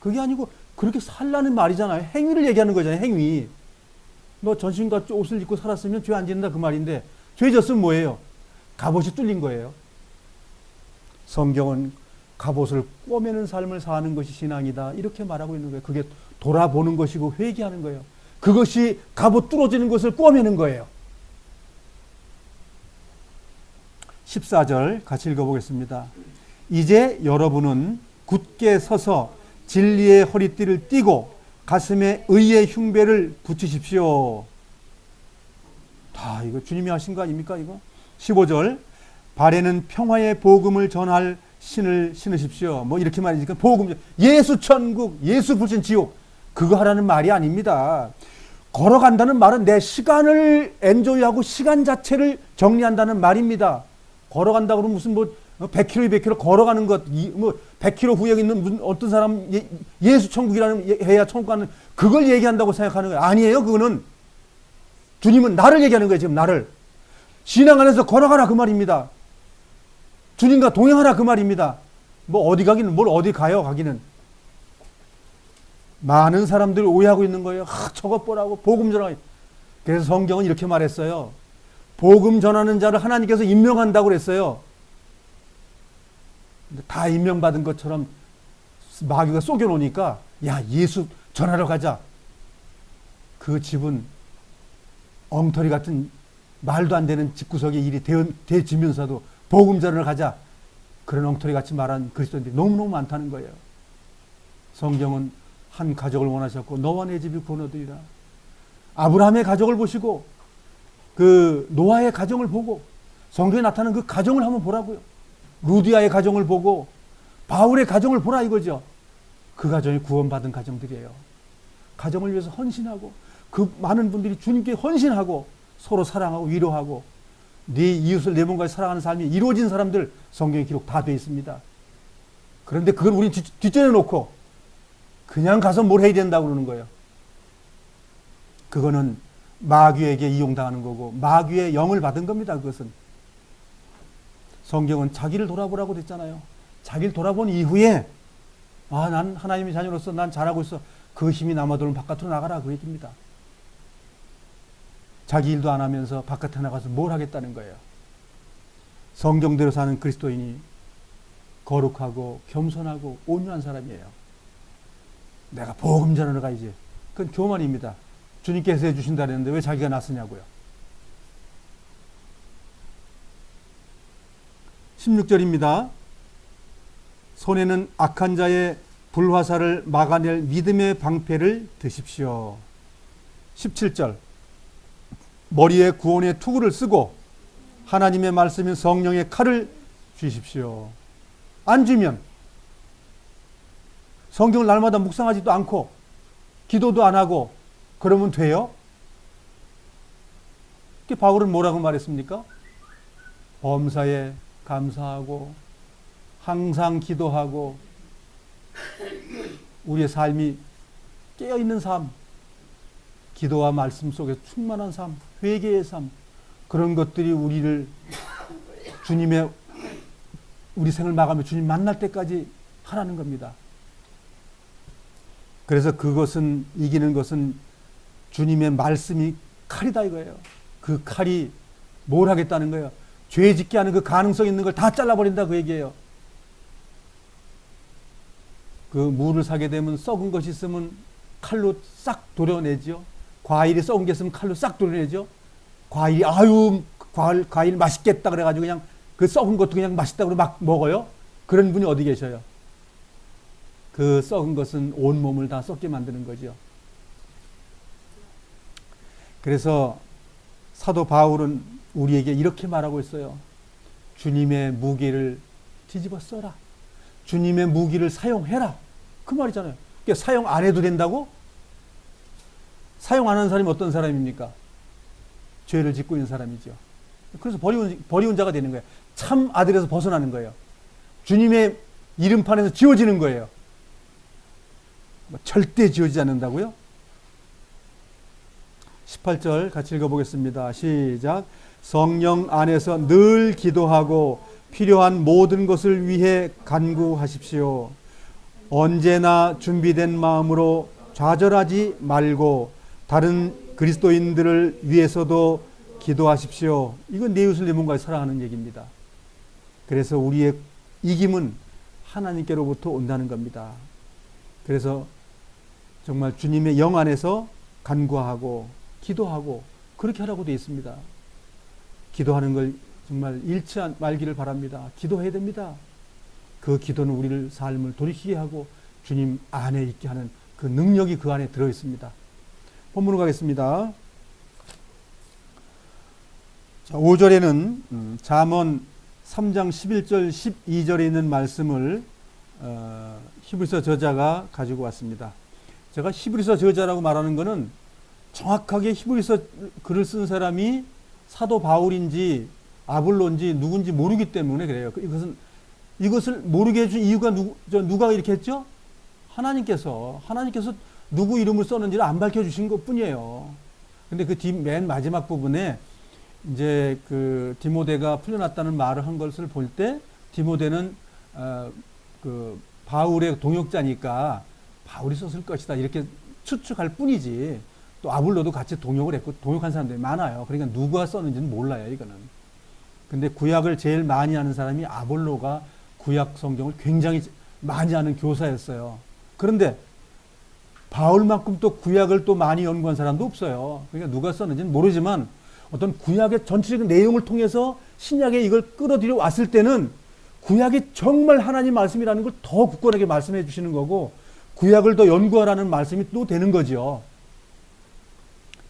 그게 아니고 그렇게 살라는 말이잖아요. 행위를 얘기하는 거잖아요. 행위. 너 전신과 옷을 입고 살았으면 죄 안 짓는다 그 말인데 죄 졌으면 뭐예요? 갑옷이 뚫린 거예요. 성경은 갑옷을 꿰매는 삶을 사는 것이 신앙이다 이렇게 말하고 있는 거예요. 그게 돌아보는 것이고 회개하는 거예요. 그것이 갑옷 뚫어지는 것을 꿰매는 거예요. 14절 같이 읽어보겠습니다. 이제 여러분은 굳게 서서 진리의 허리띠를 띠고 가슴에 의의 흉배를 붙이십시오. 다 이거 주님이 하신 거 아닙니까 이거? 15절 발에는 평화의 복음을 전할 신을 신으십시오. 뭐 이렇게 말이니까 복음, 예수 천국, 예수 불신 지옥 그거 하라는 말이 아닙니다. 걸어간다는 말은 내 시간을 엔조이하고 시간 자체를 정리한다는 말입니다. 걸어간다 그러면 무슨 뭐 100km, 200km 걸어가는 것, 뭐 100km 후에 있는 무슨 어떤 사람 예수 천국이라는 해야 천국 가는 그걸 얘기한다고 생각하는 거예요. 아니에요. 그거는 주님은 나를 얘기하는 거예요. 지금 나를 신앙 안에서 걸어가라 그 말입니다. 주님과 동행하라 그 말입니다. 뭐 어디 가기는 뭘 어디 가요 가기는. 많은 사람들이 오해하고 있는 거예요. 저것 보라고 복음 전하기. 그래서 성경은 이렇게 말했어요. 복음 전하는 자를 하나님께서 임명한다고 그랬어요. 다 임명받은 것처럼 마귀가 속여놓으니까 야 예수 전하러 가자. 그 집은 엉터리 같은 말도 안 되는 집구석에 일이 되지면서도 복음 전하러 가자. 그런 엉터리 같이 말한 그리스도인들이 너무너무 많다는 거예요. 성경은 한 가족을 원하셨고 너와 내 집이 구원 얻으리라. 아브라함의 가족을 보시고 그 노아의 가정을 보고 성경에 나타나는 그 가정을 한번 보라고요. 루디아의 가정을 보고 바울의 가정을 보라 이거죠. 그 가정이 구원받은 가정들이에요. 가정을 위해서 헌신하고 그 많은 분들이 주님께 헌신하고 서로 사랑하고 위로하고 네 이웃을 내 몸까지 사랑하는 삶이 이루어진 사람들 성경에 기록 다 되어 있습니다. 그런데 그걸 우리 뒷전에 놓고 그냥 가서 뭘 해야 된다고 그러는 거예요. 그거는 마귀에게 이용당하는 거고 마귀의 영을 받은 겁니다. 그것은. 성경은 자기를 돌아보라고 됐잖아요. 자기를 돌아본 이후에 난 하나님의 자녀로서 난 잘하고 있어. 그 힘이 남아도는 바깥으로 나가라 그 얘기입니다. 자기 일도 안 하면서 바깥에 나가서 뭘 하겠다는 거예요. 성경대로 사는 그리스도인이 거룩하고 겸손하고 온유한 사람이에요. 내가 복음 전하러 가야지. 그건 교만입니다. 주님께서 해주신다 그랬는데 왜 자기가 나서냐고요. 16절입니다. 손에는 악한 자의 불화살을 막아낼 믿음의 방패를 드십시오. 17절 머리에 구원의 투구를 쓰고 하나님의 말씀인 성령의 칼을 쥐십시오. 안 쥐면 성경을 날마다 묵상하지도 않고 기도도 안 하고 그러면 돼요? 바울은 뭐라고 말했습니까? 범사에 감사하고 항상 기도하고 우리의 삶이 깨어있는 삶, 기도와 말씀 속에 충만한 삶, 회개의 삶 그런 것들이 우리를 주님의 우리 생을 마감해 주님 만날 때까지 하라는 겁니다. 그래서 그것은 이기는 것은 주님의 말씀이 칼이다 이거예요. 그 칼이 뭘 하겠다는 거예요? 죄 짓게 하는 그 가능성 있는 걸 다 잘라버린다 그 얘기예요. 그 무를 사게 되면 썩은 것이 있으면 칼로 싹 도려내죠. 과일이 썩은 게 있으면 칼로 싹 도려내죠. 과일이 과일 맛있겠다 그래가지고 그냥 그 썩은 것도 그냥 맛있다고 막 먹어요. 그런 분이 어디 계셔요? 그 썩은 것은 온 몸을 다 썩게 만드는 거죠. 그래서 사도 바울은 우리에게 이렇게 말하고 있어요. 주님의 무기를 뒤집어 써라. 주님의 무기를 사용해라. 그 말이잖아요. 그러니까 사용 안 해도 된다고? 사용 안 하는 사람이 어떤 사람입니까? 죄를 짓고 있는 사람이죠. 그래서 버리운 자가 되는 거예요. 참 아들에서 벗어나는 거예요. 주님의 이름판에서 지워지는 거예요. 절대 지워지지 않는다고요? 18절 같이 읽어보겠습니다. 시작. 성령 안에서 늘 기도하고 필요한 모든 것을 위해 간구하십시오. 언제나 준비된 마음으로 좌절하지 말고 다른 그리스도인들을 위해서도 기도하십시오. 이건 내 이웃을 내 몸과 사랑하는 얘기입니다. 그래서 우리의 이김은 하나님께로부터 온다는 겁니다. 그래서 정말 주님의 영 안에서 간구하고 기도하고 그렇게 하라고 되어 있습니다. 기도하는 걸 정말 잃지 말기를 바랍니다. 기도해야 됩니다. 그 기도는 우리를 삶을 돌이키게 하고 주님 안에 있게 하는 그 능력이 그 안에 들어 있습니다. 본문으로 가겠습니다. 자, 5절에는 잠언 3장 11절 12절에 있는 말씀을 히브리서 저자가 가지고 왔습니다. 제가 히브리서 저자라고 말하는 것은 정확하게 히브리서 글을 쓴 사람이 사도 바울인지 아볼로인지 누군지 모르기 때문에 그래요. 이것을 모르게 해준 이유가 누가 이렇게 했죠? 하나님께서 누구 이름을 썼는지를 안 밝혀주신 것 뿐이에요. 근데 그 맨 마지막 부분에 이제 그 디모데가 풀려났다는 말을 한 것을 볼 때 디모데는 그 바울의 동역자니까 바울이 썼을 것이다 이렇게 추측할 뿐이지 또 아볼로도 같이 동역을 했고 동역한 사람들이 많아요. 그러니까 누가 썼는지는 몰라요, 이거는. 근데 구약을 제일 많이 아는 사람이 아볼로가 구약 성경을 굉장히 많이 아는 교사였어요. 그런데 바울만큼 또 구약을 또 많이 연구한 사람도 없어요. 그러니까 누가 썼는지는 모르지만 어떤 구약의 전체적인 내용을 통해서 신약에 이걸 끌어들여 왔을 때는 구약이 정말 하나님 말씀이라는 걸 더 굳건하게 말씀해 주시는 거고 구약을 더 연구하라는 말씀이 또 되는 거죠.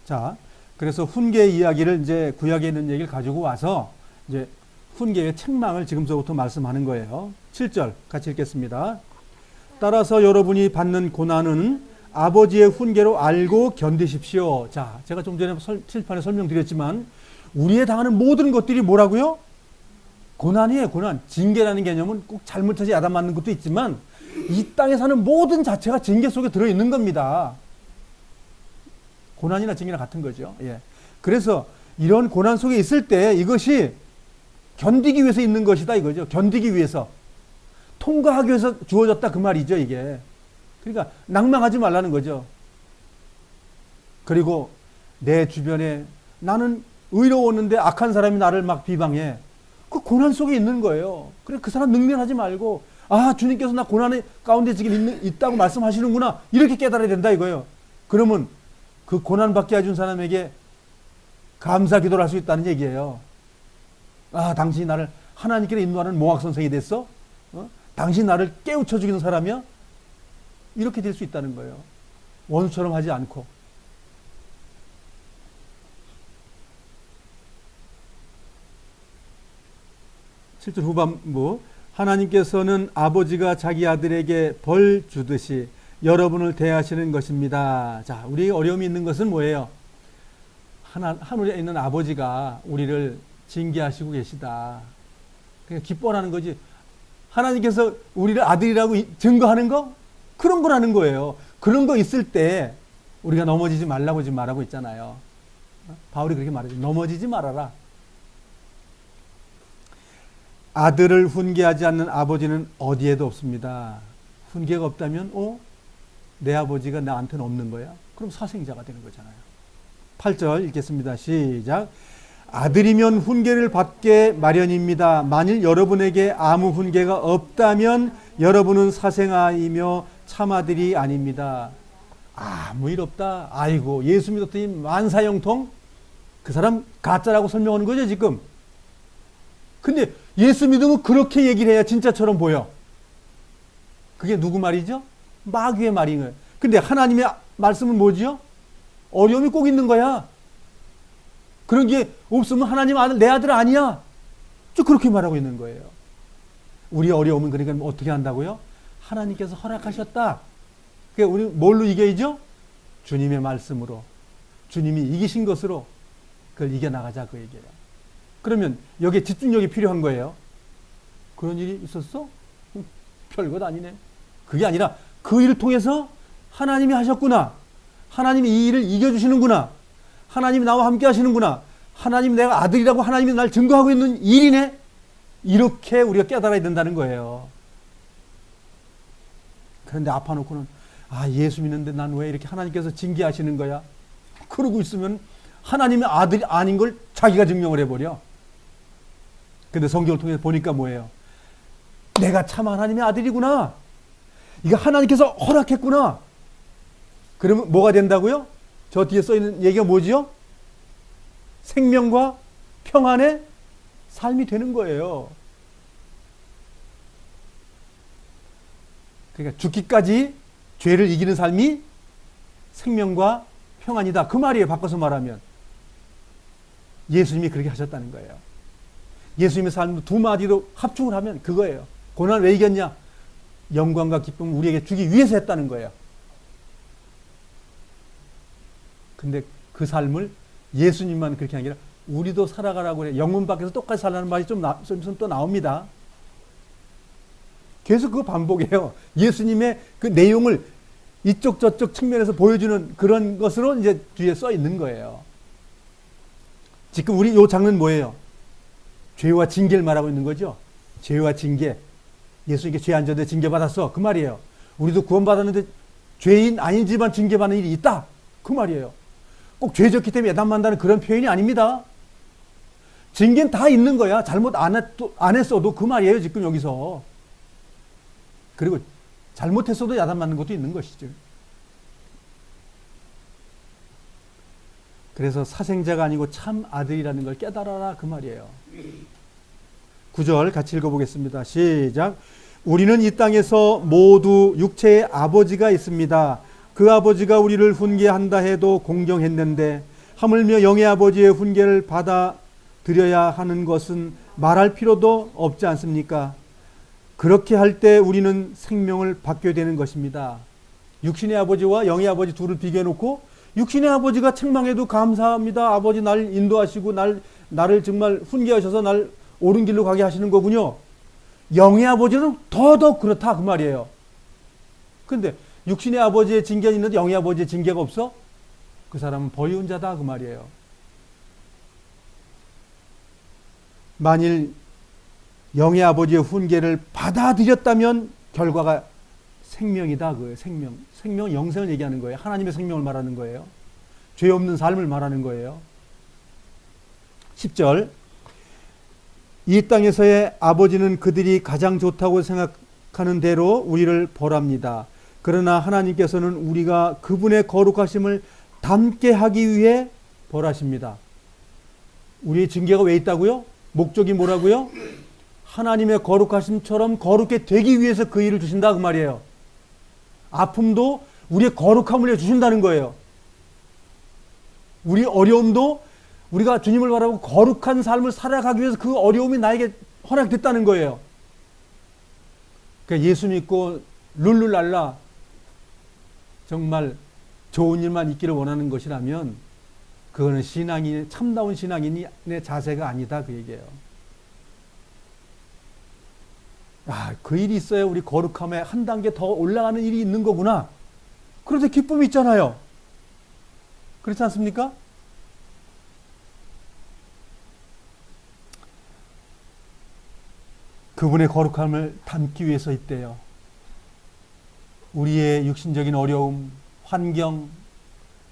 자, 그래서 훈계의 이야기를 이제 구약에 있는 얘기를 가지고 와서 이제 훈계의 책망을 지금서부터 말씀하는 거예요. 7절 같이 읽겠습니다. 따라서 여러분이 받는 고난은 아버지의 훈계로 알고 견디십시오. 자, 제가 좀 전에 칠판에 설명드렸지만 우리의 당하는 모든 것들이 뭐라고요? 고난이에요, 고난. 징계라는 개념은 꼭 잘못해서 야단 맞는 것도 있지만 이 땅에 사는 모든 자체가 징계 속에 들어있는 겁니다. 고난이나 징계나 같은 거죠. 예. 그래서 이런 고난 속에 있을 때 이것이 견디기 위해서 있는 것이다 이거죠. 견디기 위해서. 통과하기 위해서 주어졌다 그 말이죠, 이게. 그러니까 낭망하지 말라는 거죠. 그리고 내 주변에 나는 의로웠는데 악한 사람이 나를 막 비방해. 그 고난 속에 있는 거예요. 그래 그 사람 능멸하지 말고 아 주님께서 나 고난 가운데 지금 있다고 말씀하시는구나 이렇게 깨달아야 된다 이거예요. 그러면 그 고난받게 해준 사람에게 감사 기도를 할 수 있다는 얘기예요. 아 당신이 나를 하나님께로 인도하는 몽학선생이 됐어? 당신이 나를 깨우쳐 죽이는 사람이야? 이렇게 될 수 있다는 거예요. 원수처럼 하지 않고. 7절 후반부 하나님께서는 아버지가 자기 아들에게 벌 주듯이 여러분을 대하시는 것입니다. 자, 우리의 어려움이 있는 것은 뭐예요? 하늘에 있는 아버지가 우리를 징계하시고 계시다. 그러니까 기뻐하는 거지. 하나님께서 우리를 아들이라고 증거하는 거? 그런 거라는 거예요. 그런 거 있을 때 우리가 넘어지지 말라고 지금 말하고 있잖아요. 바울이 그렇게 말하죠. 넘어지지 말아라. 아들을 훈계하지 않는 아버지는 어디에도 없습니다. 훈계가 없다면 내 아버지가 나한테는 없는 거야. 그럼 사생자가 되는 거잖아요. 8절 읽겠습니다. 시작. 아들이면 훈계를 받게 마련입니다. 만일 여러분에게 아무 훈계가 없다면 여러분은 사생아이며 참아들이 아닙니다. 아무 일 없다. 아이고 예수 믿었더니 만사형통? 그 사람 가짜라고 설명하는 거죠 지금. 근데 예수 믿으면 그렇게 얘기를 해야 진짜처럼 보여. 그게 누구 말이죠? 마귀의 말인 거예요. 근데 하나님의 말씀은 뭐지요? 어려움이 꼭 있는 거야. 그런 게 없으면 하나님 아들, 내 아들 아니야. 쭉 그렇게 말하고 있는 거예요. 우리 어려움은 그러니까 어떻게 한다고요? 하나님께서 허락하셨다. 그러니까 우리 뭘로 이겨야죠? 주님의 말씀으로. 주님이 이기신 것으로 그걸 이겨나가자 그 얘기예요. 그러면 여기에 집중력이 필요한 거예요. 그런 일이 있었어? 별것 아니네. 그게 아니라 그 일을 통해서 하나님이 하셨구나. 하나님이 이 일을 이겨주시는구나. 하나님이 나와 함께 하시는구나. 하나님 내가 아들이라고 하나님이 날 증거하고 있는 일이네. 이렇게 우리가 깨달아야 된다는 거예요. 그런데 아파놓고는 예수 믿는데 난 왜 이렇게 하나님께서 징계하시는 거야? 그러고 있으면 하나님의 아들이 아닌 걸 자기가 증명을 해버려. 근데 성경을 통해서 보니까 뭐예요? 내가 참 하나님의 아들이구나. 이거 하나님께서 허락했구나. 그러면 뭐가 된다고요? 저 뒤에 써있는 얘기가 뭐지요? 생명과 평안의 삶이 되는 거예요. 그러니까 죽기까지 죄를 이기는 삶이 생명과 평안이다. 그 말이에요. 바꿔서 말하면. 예수님이 그렇게 하셨다는 거예요. 예수님의 삶도 두 마디로 합충을 하면 그거예요. 고난을 왜 이겼냐? 영광과 기쁨을 우리에게 주기 위해서 했다는 거예요. 근데 그 삶을 예수님만 그렇게 하는 게 아니라 우리도 살아가라고 해요. 영문 밖에서 똑같이 살라는 말이 좀 또 나옵니다. 계속 그거 반복해요. 예수님의 그 내용을 이쪽 저쪽 측면에서 보여주는 그런 것으로 이제 뒤에 써 있는 거예요. 지금 우리 요 장면 뭐예요? 죄와 징계를 말하고 있는 거죠. 죄와 징계. 예수님께 죄 안 졌는데 징계받았어. 그 말이에요. 우리도 구원받았는데 죄인 아니지만 징계받는 일이 있다. 그 말이에요. 꼭 죄 졌기 때문에 야단만다는 그런 표현이 아닙니다. 징계는 다 있는 거야. 잘못 안 했어도 그 말이에요. 지금 여기서. 그리고 잘못했어도 야단맞는 것도 있는 것이죠. 그래서 사생자가 아니고 참 아들이라는 걸 깨달아라 그 말이에요. 9절 같이 읽어보겠습니다. 시작. 우리는 이 땅에서 모두 육체의 아버지가 있습니다. 그 아버지가 우리를 훈계한다 해도 공경했는데 하물며 영의 아버지의 훈계를 받아들여야 하는 것은 말할 필요도 없지 않습니까? 그렇게 할 때 우리는 생명을 받게 되는 것입니다. 육신의 아버지와 영의 아버지 둘을 비교해놓고 육신의 아버지가 책망해도 감사합니다. 아버지 날 인도하시고 나를 정말 훈계하셔서 날 옳은 길로 가게 하시는 거군요. 영의 아버지는 더더욱 그렇다 그 말이에요. 근데 육신의 아버지의 징계는 있는데 영의 아버지의 징계가 없어? 그 사람은 버리운 자다 그 말이에요. 만일 영의 아버지의 훈계를 받아들였다면 결과가 생명이다. 그거예요. 생명은 영생을 얘기하는 거예요. 하나님의 생명을 말하는 거예요. 죄 없는 삶을 말하는 거예요. 10절. 이 땅에서의 아버지는 그들이 가장 좋다고 생각하는 대로 우리를 벌합니다. 그러나 하나님께서는 우리가 그분의 거룩하심을 닮게 하기 위해 벌하십니다. 우리의 징계가 왜 있다고요? 목적이 뭐라고요? 하나님의 거룩하심처럼 거룩게 되기 위해서 그 일을 주신다 그 말이에요. 아픔도 우리의 거룩함을 위해 주신다는 거예요. 우리 어려움도 우리가 주님을 바라보고 거룩한 삶을 살아가기 위해서 그 어려움이 나에게 허락됐다는 거예요. 그러니까 예수 믿고 룰루랄라 정말 좋은 일만 있기를 원하는 것이라면 그거는 참다운 신앙인의 자세가 아니다 그 얘기예요. 그 일이 있어야 우리 거룩함에 한 단계 더 올라가는 일이 있는 거구나. 그런데 기쁨이 있잖아요. 그렇지 않습니까? 그분의 거룩함을 담기 위해서 있대요. 우리의 육신적인 어려움, 환경,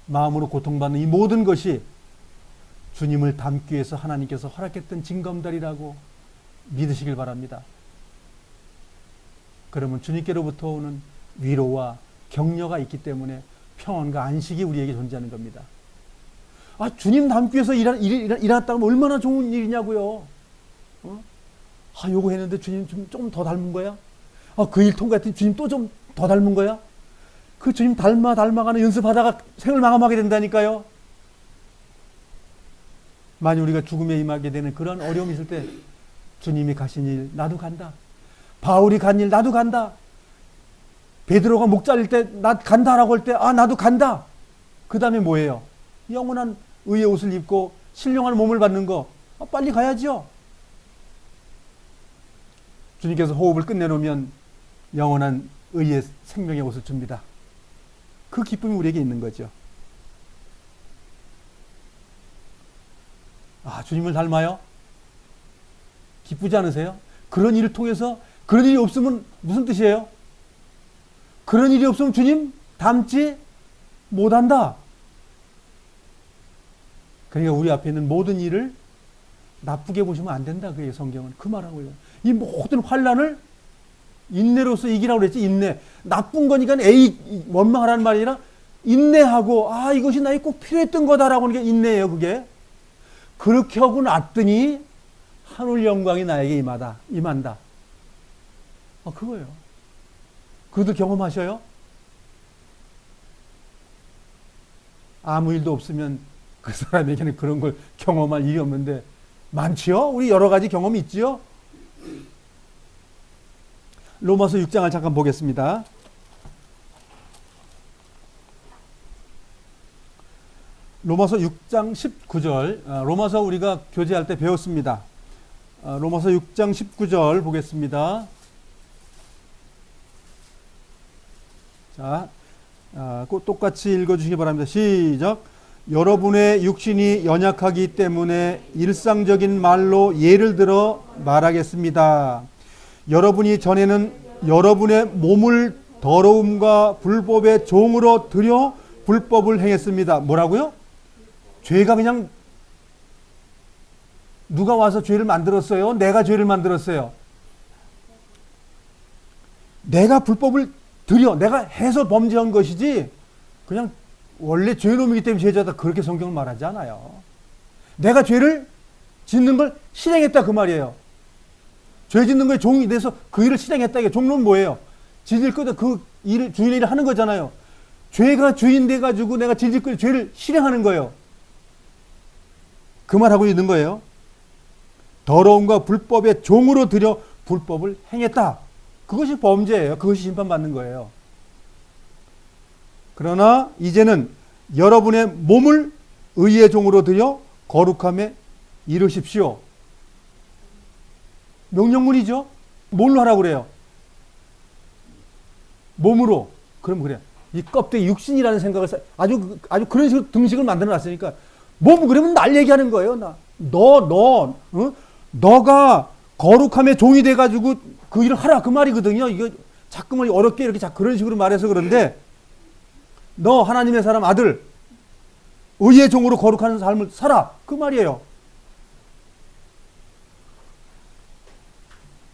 마음으로 고통받는 이 모든 것이 주님을 담기 위해서 하나님께서 허락했던 징검다리라고 믿으시길 바랍니다. 그러면 주님께로부터 오는 위로와 격려가 있기 때문에 평안과 안식이 우리에게 존재하는 겁니다. 주님 담기 위해서 일어났다면 얼마나 좋은 일이냐고요. 요거 했는데 주님 좀 더 닮은 거야? 그 일 통과했더니 주님 또 좀 더 닮은 거야? 그 주님 닮아가는 연습하다가 생을 마감하게 된다니까요. 만약 우리가 죽음에 임하게 되는 그런 어려움이 있을 때 주님이 가신 일 나도 간다. 바울이 간 일 나도 간다. 베드로가 목 잘릴 때 나 간다라고 할 때 나도 간다. 그 다음에 뭐예요? 영원한 의의 옷을 입고 신령한 몸을 받는 거 빨리 가야죠. 주님께서 호흡을 끝내놓으면 영원한 의의 생명의 옷을 줍니다. 그 기쁨이 우리에게 있는 거죠. 주님을 닮아요? 기쁘지 않으세요? 그런 일을 통해서 그런 일이 없으면 무슨 뜻이에요? 그런 일이 없으면 주님 닮지 못한다. 그러니까 우리 앞에 있는 모든 일을 나쁘게 보시면 안 된다. 그게 성경은 그 말하고요. 이 모든 환난을 인내로서 이기라고 그랬지. 인내. 나쁜 거니까 원망하라는 말이 아니라 인내하고 이것이 나에게 꼭 필요했던 거다라고 하는 게 인내예요. 그게. 그렇게 하고 났더니 하늘 영광이 나에게 임한다. 그거예요. 그것도 경험하셔요? 아무 일도 없으면 그 사람에게는 그런 걸 경험할 일이 없는데 많지요? 우리 여러 가지 경험이 있지요? 로마서 6장을 잠깐 보겠습니다. 로마서 6장 19절, 로마서 우리가 교제할 때 배웠습니다. 로마서 6장 19절 보겠습니다. 자, 똑같이 읽어주시기 바랍니다. 시작. 여러분의 육신이 연약하기 때문에 일상적인 말로 예를 들어 말하겠습니다. 여러분이 전에는 여러분의 몸을 더러움과 불법의 종으로 들여 불법을 행했습니다. 뭐라고요? 죄가 그냥 누가 와서 죄를 만들었어요? 내가 죄를 만들었어요. 내가 불법을 내가 해서 범죄한 것이지 그냥 원래 죄놈이기 때문에 죄자다 그렇게 성경은 말하지 않아요. 내가 죄를 짓는 걸 실행했다 그 말이에요. 죄 짓는 거에 종이 돼서 그 일을 실행했다. 이게 종로는 뭐예요? 질질 끌다 그 일을 주인의 일을 하는 거잖아요. 죄가 주인 돼가지고 내가 질질 끌 죄를 실행하는 거예요. 그 말하고 있는 거예요. 더러움과 불법의 종으로 들여 불법을 행했다. 그것이 범죄예요. 그것이 심판받는 거예요. 그러나 이제는 여러분의 몸을 의의 종으로 들여 거룩함에 이르십시오. 명령문이죠. 뭘로 하라고 그래요? 몸으로. 그럼 그래. 이 껍데기 육신이라는 생각을 아주 그런 식으로 등식을 만들어 놨으니까 몸 그러면 날 얘기하는 거예요. 너가 거룩함의 종이 돼가지고 그 일을 하라 그 말이거든요. 이거 자꾸만 어렵게 이렇게 그런 식으로 말해서 그런데 너 하나님의 사람 아들 의의 종으로 거룩한 삶을 살아 그 말이에요.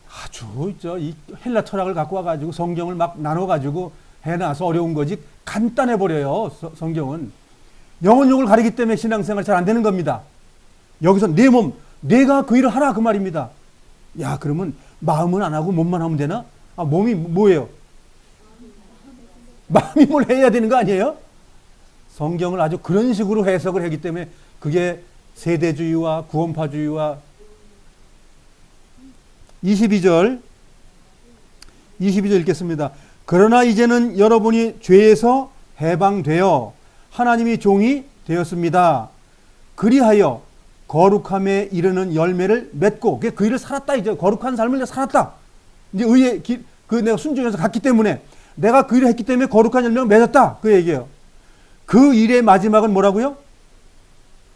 아주 이 헬라 철학을 갖고 와가지고 성경을 막 나눠가지고 해놔서 어려운 거지 간단해 버려요. 성경은 영혼욕을 가리기 때문에 신앙생활 잘 안 되는 겁니다. 여기서 내 몸 내가 그 일을 하라 그 말입니다. 야 그러면 마음은 안 하고 몸만 하면 되나? 몸이 뭐예요? 마음이 뭘 해야 되는 거 아니에요? 성경을 아주 그런 식으로 해석을 하기 때문에 그게 세대주의와 구원파주의와 22절 읽겠습니다. 그러나 이제는 여러분이 죄에서 해방되어 하나님이 종이 되었습니다. 그리하여 거룩함에 이르는 열매를 맺고 그 일을 살았다. 이제 거룩한 삶을 살았다. 이제 의의 내가 순종해서 갔기 때문에 내가 그 일을 했기 때문에 거룩한 열매를 맺었다. 그 얘기예요. 그 일의 마지막은 뭐라고요?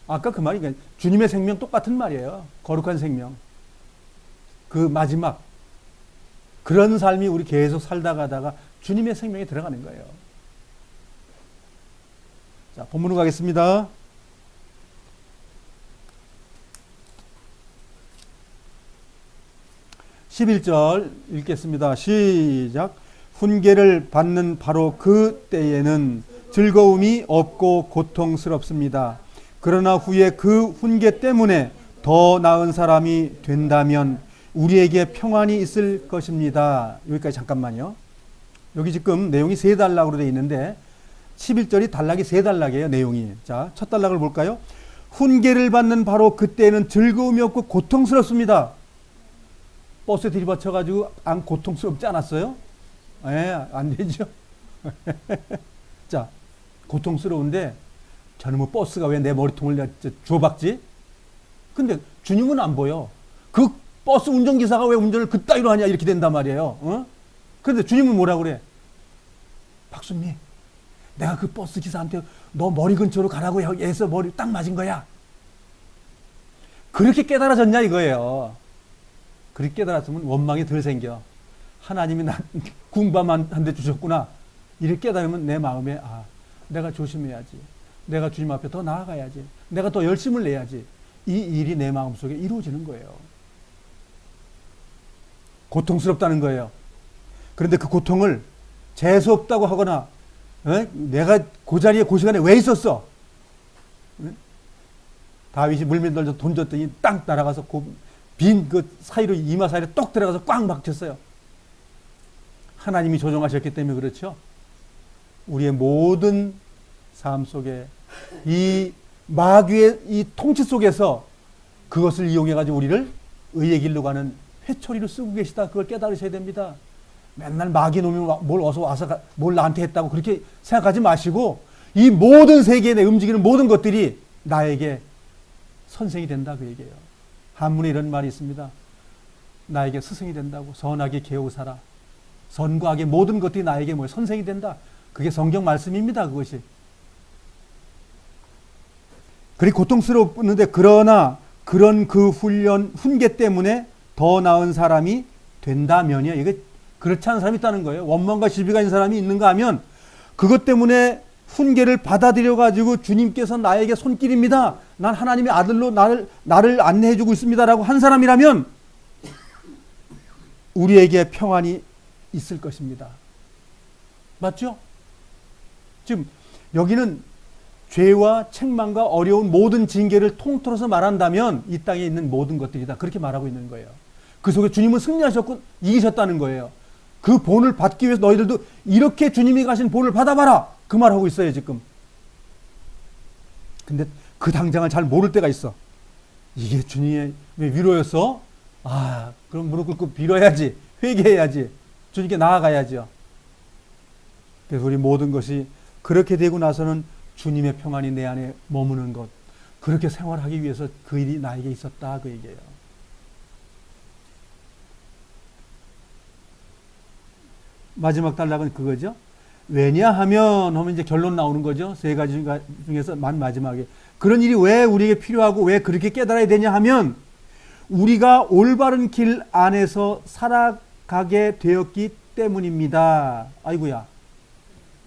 아까 그 말이 주님의 생명 똑같은 말이에요. 거룩한 생명. 그 마지막 그런 삶이 우리 계속 살다 가다가 주님의 생명에 들어가는 거예요. 자, 본문으로 가겠습니다. 11절 읽겠습니다. 시작. 훈계를 받는 바로 그 때에는 즐거움이 없고 고통스럽습니다. 그러나 후에 그 훈계 때문에 더 나은 사람이 된다면 우리에게 평안이 있을 것입니다. 여기까지 잠깐만요. 여기 지금 내용이 세 단락으로 되어 있는데 11절이 단락이 세 단락이에요. 내용이. 자, 첫 단락을 볼까요? 훈계를 받는 바로 그때는 즐거움이 없고 고통스럽습니다. 버스에 들이받쳐가지고 안 고통스럽지 않았어요? 안 되죠. 자, 고통스러운데 저는 뭐 버스가 왜 내 머리통을 주워박지? 근데 주님은 안 보여. 그 버스 운전기사가 왜 운전을 그따위로 하냐 이렇게 된단 말이에요. 그런데 주님은 뭐라 그래? 박순미, 내가 그 버스 기사한테 너 머리 근처로 가라고 해서 머리 딱 맞은 거야. 그렇게 깨달아졌냐 이거예요. 그렇게 깨달았으면 원망이 덜 생겨. 하나님이 나 궁밤 한 대 주셨구나. 이렇게 깨달으면 내 마음에 내가 조심해야지. 내가 주님 앞에 더 나아가야지. 내가 더 열심을 내야지. 이 일이 내 마음속에 이루어지는 거예요. 고통스럽다는 거예요. 그런데 그 고통을 재수없다고 하거나 내가 그 자리에 그 시간에 왜 있었어? 다윗이 물면 던져 돈 줬더니 땅 날아가서 빈 그 사이로 이마 사이로 똑 들어가서 꽉 막혔어요. 하나님이 조정하셨기 때문에 그렇죠. 우리의 모든 삶 속에 이 마귀의 이 통치 속에서 그것을 이용해 가지고 우리를 의의 길로 가는 회초리로 쓰고 계시다. 그걸 깨달으셔야 됩니다. 맨날 마귀 놈이 뭘 어서 와서 뭘 나한테 했다고 그렇게 생각하지 마시고 이 모든 세계에 움직이는 모든 것들이 나에게 선생이 된다 그 얘기예요. 한문에 이런 말이 있습니다. 나에게 스승이 된다고. 선악에 개우 살아. 선과 악의 모든 것들이 나에게 선생이 된다. 그게 성경 말씀입니다. 그것이. 그리 고통스럽는데 그러나 그런 그 훈계 때문에 더 나은 사람이 된다면이요. 이게 그렇지 않은 사람이 있다는 거예요. 원망과 시비가 있는 사람이 있는가 하면 그것 때문에 훈계를 받아들여 가지고 주님께서 나에게 손길입니다. 난 하나님의 아들로 나를 안내해 주고 있습니다라고 한 사람이라면 우리에게 평안이 있을 것입니다. 맞죠? 지금 여기는 죄와 책망과 어려운 모든 징계를 통틀어서 말한다면 이 땅에 있는 모든 것들이다. 그렇게 말하고 있는 거예요. 그 속에 주님은 승리하셨고 이기셨다는 거예요. 그 본을 받기 위해서 너희들도 이렇게 주님이 가신 본을 받아봐라. 그 말하고 있어요 지금. 근데 그 당장을 잘 모를 때가 있어. 이게 주님의 위로였어? 그럼 무릎 꿇고 빌어야지. 회개해야지. 주님께 나아가야죠. 그래서 우리 모든 것이 그렇게 되고 나서는 주님의 평안이 내 안에 머무는 것, 그렇게 생활하기 위해서 그 일이 나에게 있었다 그 얘기예요. 마지막 단락은 그거죠. 왜냐하면 이제 결론 나오는 거죠. 세 가지 중에서 마지막에 그런 일이 왜 우리에게 필요하고 왜 그렇게 깨달아야 되냐 하면 우리가 올바른 길 안에서 살아가게 되었기 때문입니다. 아이고야.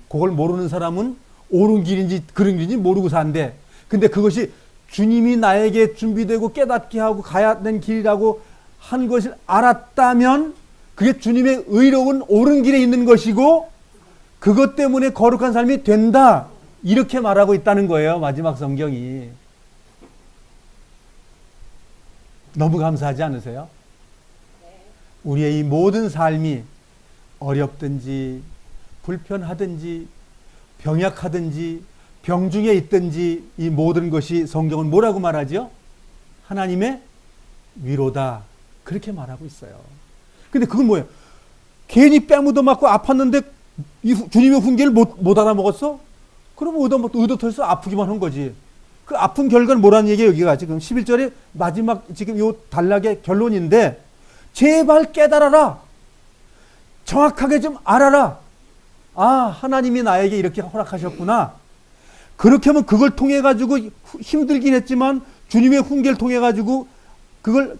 그걸 모르는 사람은 옳은 길인지 그런 길인지 모르고 산대. 근데 그것이 주님이 나에게 준비되고 깨닫게 하고 가야 하는 길이라고 한 것을 알았다면 그게 주님의 의로운 옳은 길에 있는 것이고 그것 때문에 거룩한 삶이 된다. 이렇게 말하고 있다는 거예요. 마지막 성경이. 너무 감사하지 않으세요? 우리의 이 모든 삶이 어렵든지 불편하든지 병약하든지 병중에 있든지 이 모든 것이 성경은 뭐라고 말하죠? 하나님의 위로다. 그렇게 말하고 있어요. 근데 그건 뭐예요? 괜히 뺨 얻어맞고 아팠는데 이 주님의 훈계를 못 알아먹었어? 그럼 의도터서 아프기만 한 거지. 그 아픈 결과는 뭐라는 얘기예요? 여기가 지금 11절에 마지막 지금 요 단락의 결론인데 제발 깨달아라. 정확하게 좀 알아라. 하나님이 나에게 이렇게 허락하셨구나. 그렇게 하면 그걸 통해 가지고 힘들긴 했지만 주님의 훈계를 통해 가지고 그걸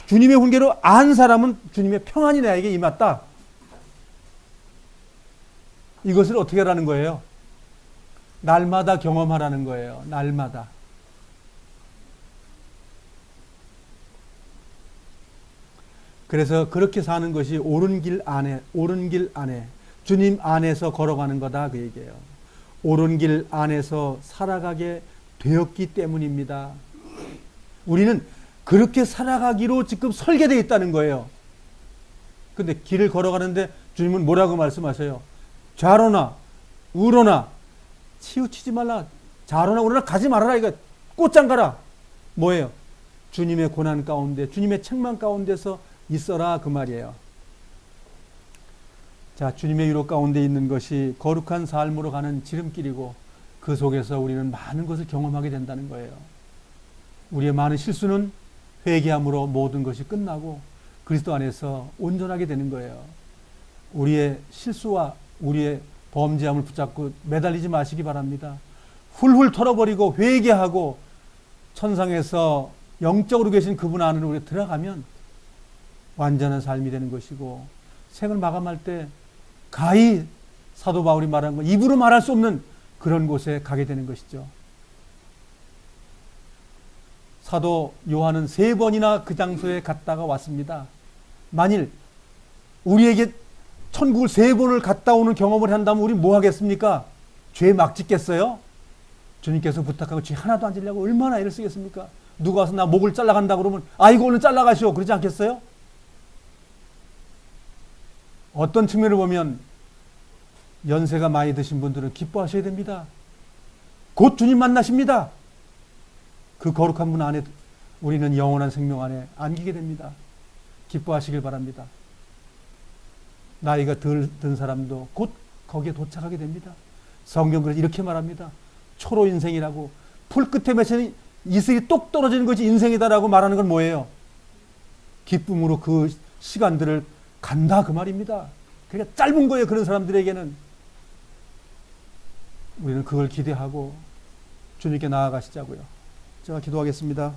주님의 훈계로 안 사람은 주님의 평안이 나에게 임했다. 이것을 어떻게 하라는 거예요? 날마다 경험하라는 거예요. 날마다. 그래서 그렇게 사는 것이 옳은 길 안에 주님 안에서 걸어가는 거다 그 얘기예요. 옳은 길 안에서 살아가게 되었기 때문입니다. 우리는 그렇게 살아가기로 지금 설계되어 있다는 거예요. 근데 길을 걸어가는데 주님은 뭐라고 말씀하세요? 좌로나 우로나 치우치지 말라. 좌로나 우로나 가지 말아라. 이거 꽃장 가라. 뭐예요? 주님의 고난 가운데 주님의 책망 가운데서 있어라 그 말이에요. 자, 주님의 위로 가운데 있는 것이 거룩한 삶으로 가는 지름길이고 그 속에서 우리는 많은 것을 경험하게 된다는 거예요. 우리의 많은 실수는 회개함으로 모든 것이 끝나고 그리스도 안에서 온전하게 되는 거예요. 우리의 실수와 우리의 범죄함을 붙잡고 매달리지 마시기 바랍니다. 훌훌 털어버리고 회개하고 천상에서 영적으로 계신 그분 안으로 우리 들어가면 완전한 삶이 되는 것이고, 생을 마감할 때 가히 사도 바울이 말한 건 입으로 말할 수 없는 그런 곳에 가게 되는 것이죠. 사도 요한은 3번이나 그 장소에 갔다가 왔습니다. 만일 우리에게 천국을 3번을 갔다 오는 경험을 한다면 우리 뭐 하겠습니까? 죄 막 짓겠어요? 주님께서 부탁하고 죄 하나도 안 지려고 얼마나 애를 쓰겠습니까? 누가 와서 나 목을 잘라간다 그러면 아이고 오늘 잘라가시오 그러지 않겠어요? 어떤 측면을 보면 연세가 많이 드신 분들은 기뻐하셔야 됩니다. 곧 주님 만나십니다. 그 거룩한 문 안에 우리는 영원한 생명 안에 안기게 됩니다. 기뻐하시길 바랍니다. 나이가 덜 든 사람도 곧 거기에 도착하게 됩니다. 성경은 이렇게 말합니다. 초로 인생이라고, 풀 끝에 맺힌 이슬이 똑 떨어지는 것이 인생이다라고 말하는 건 뭐예요? 기쁨으로 그 시간들을 간다 그 말입니다. 그러니까 짧은 거예요. 그런 사람들에게는. 우리는 그걸 기대하고 주님께 나아가시자고요. 제가 기도하겠습니다.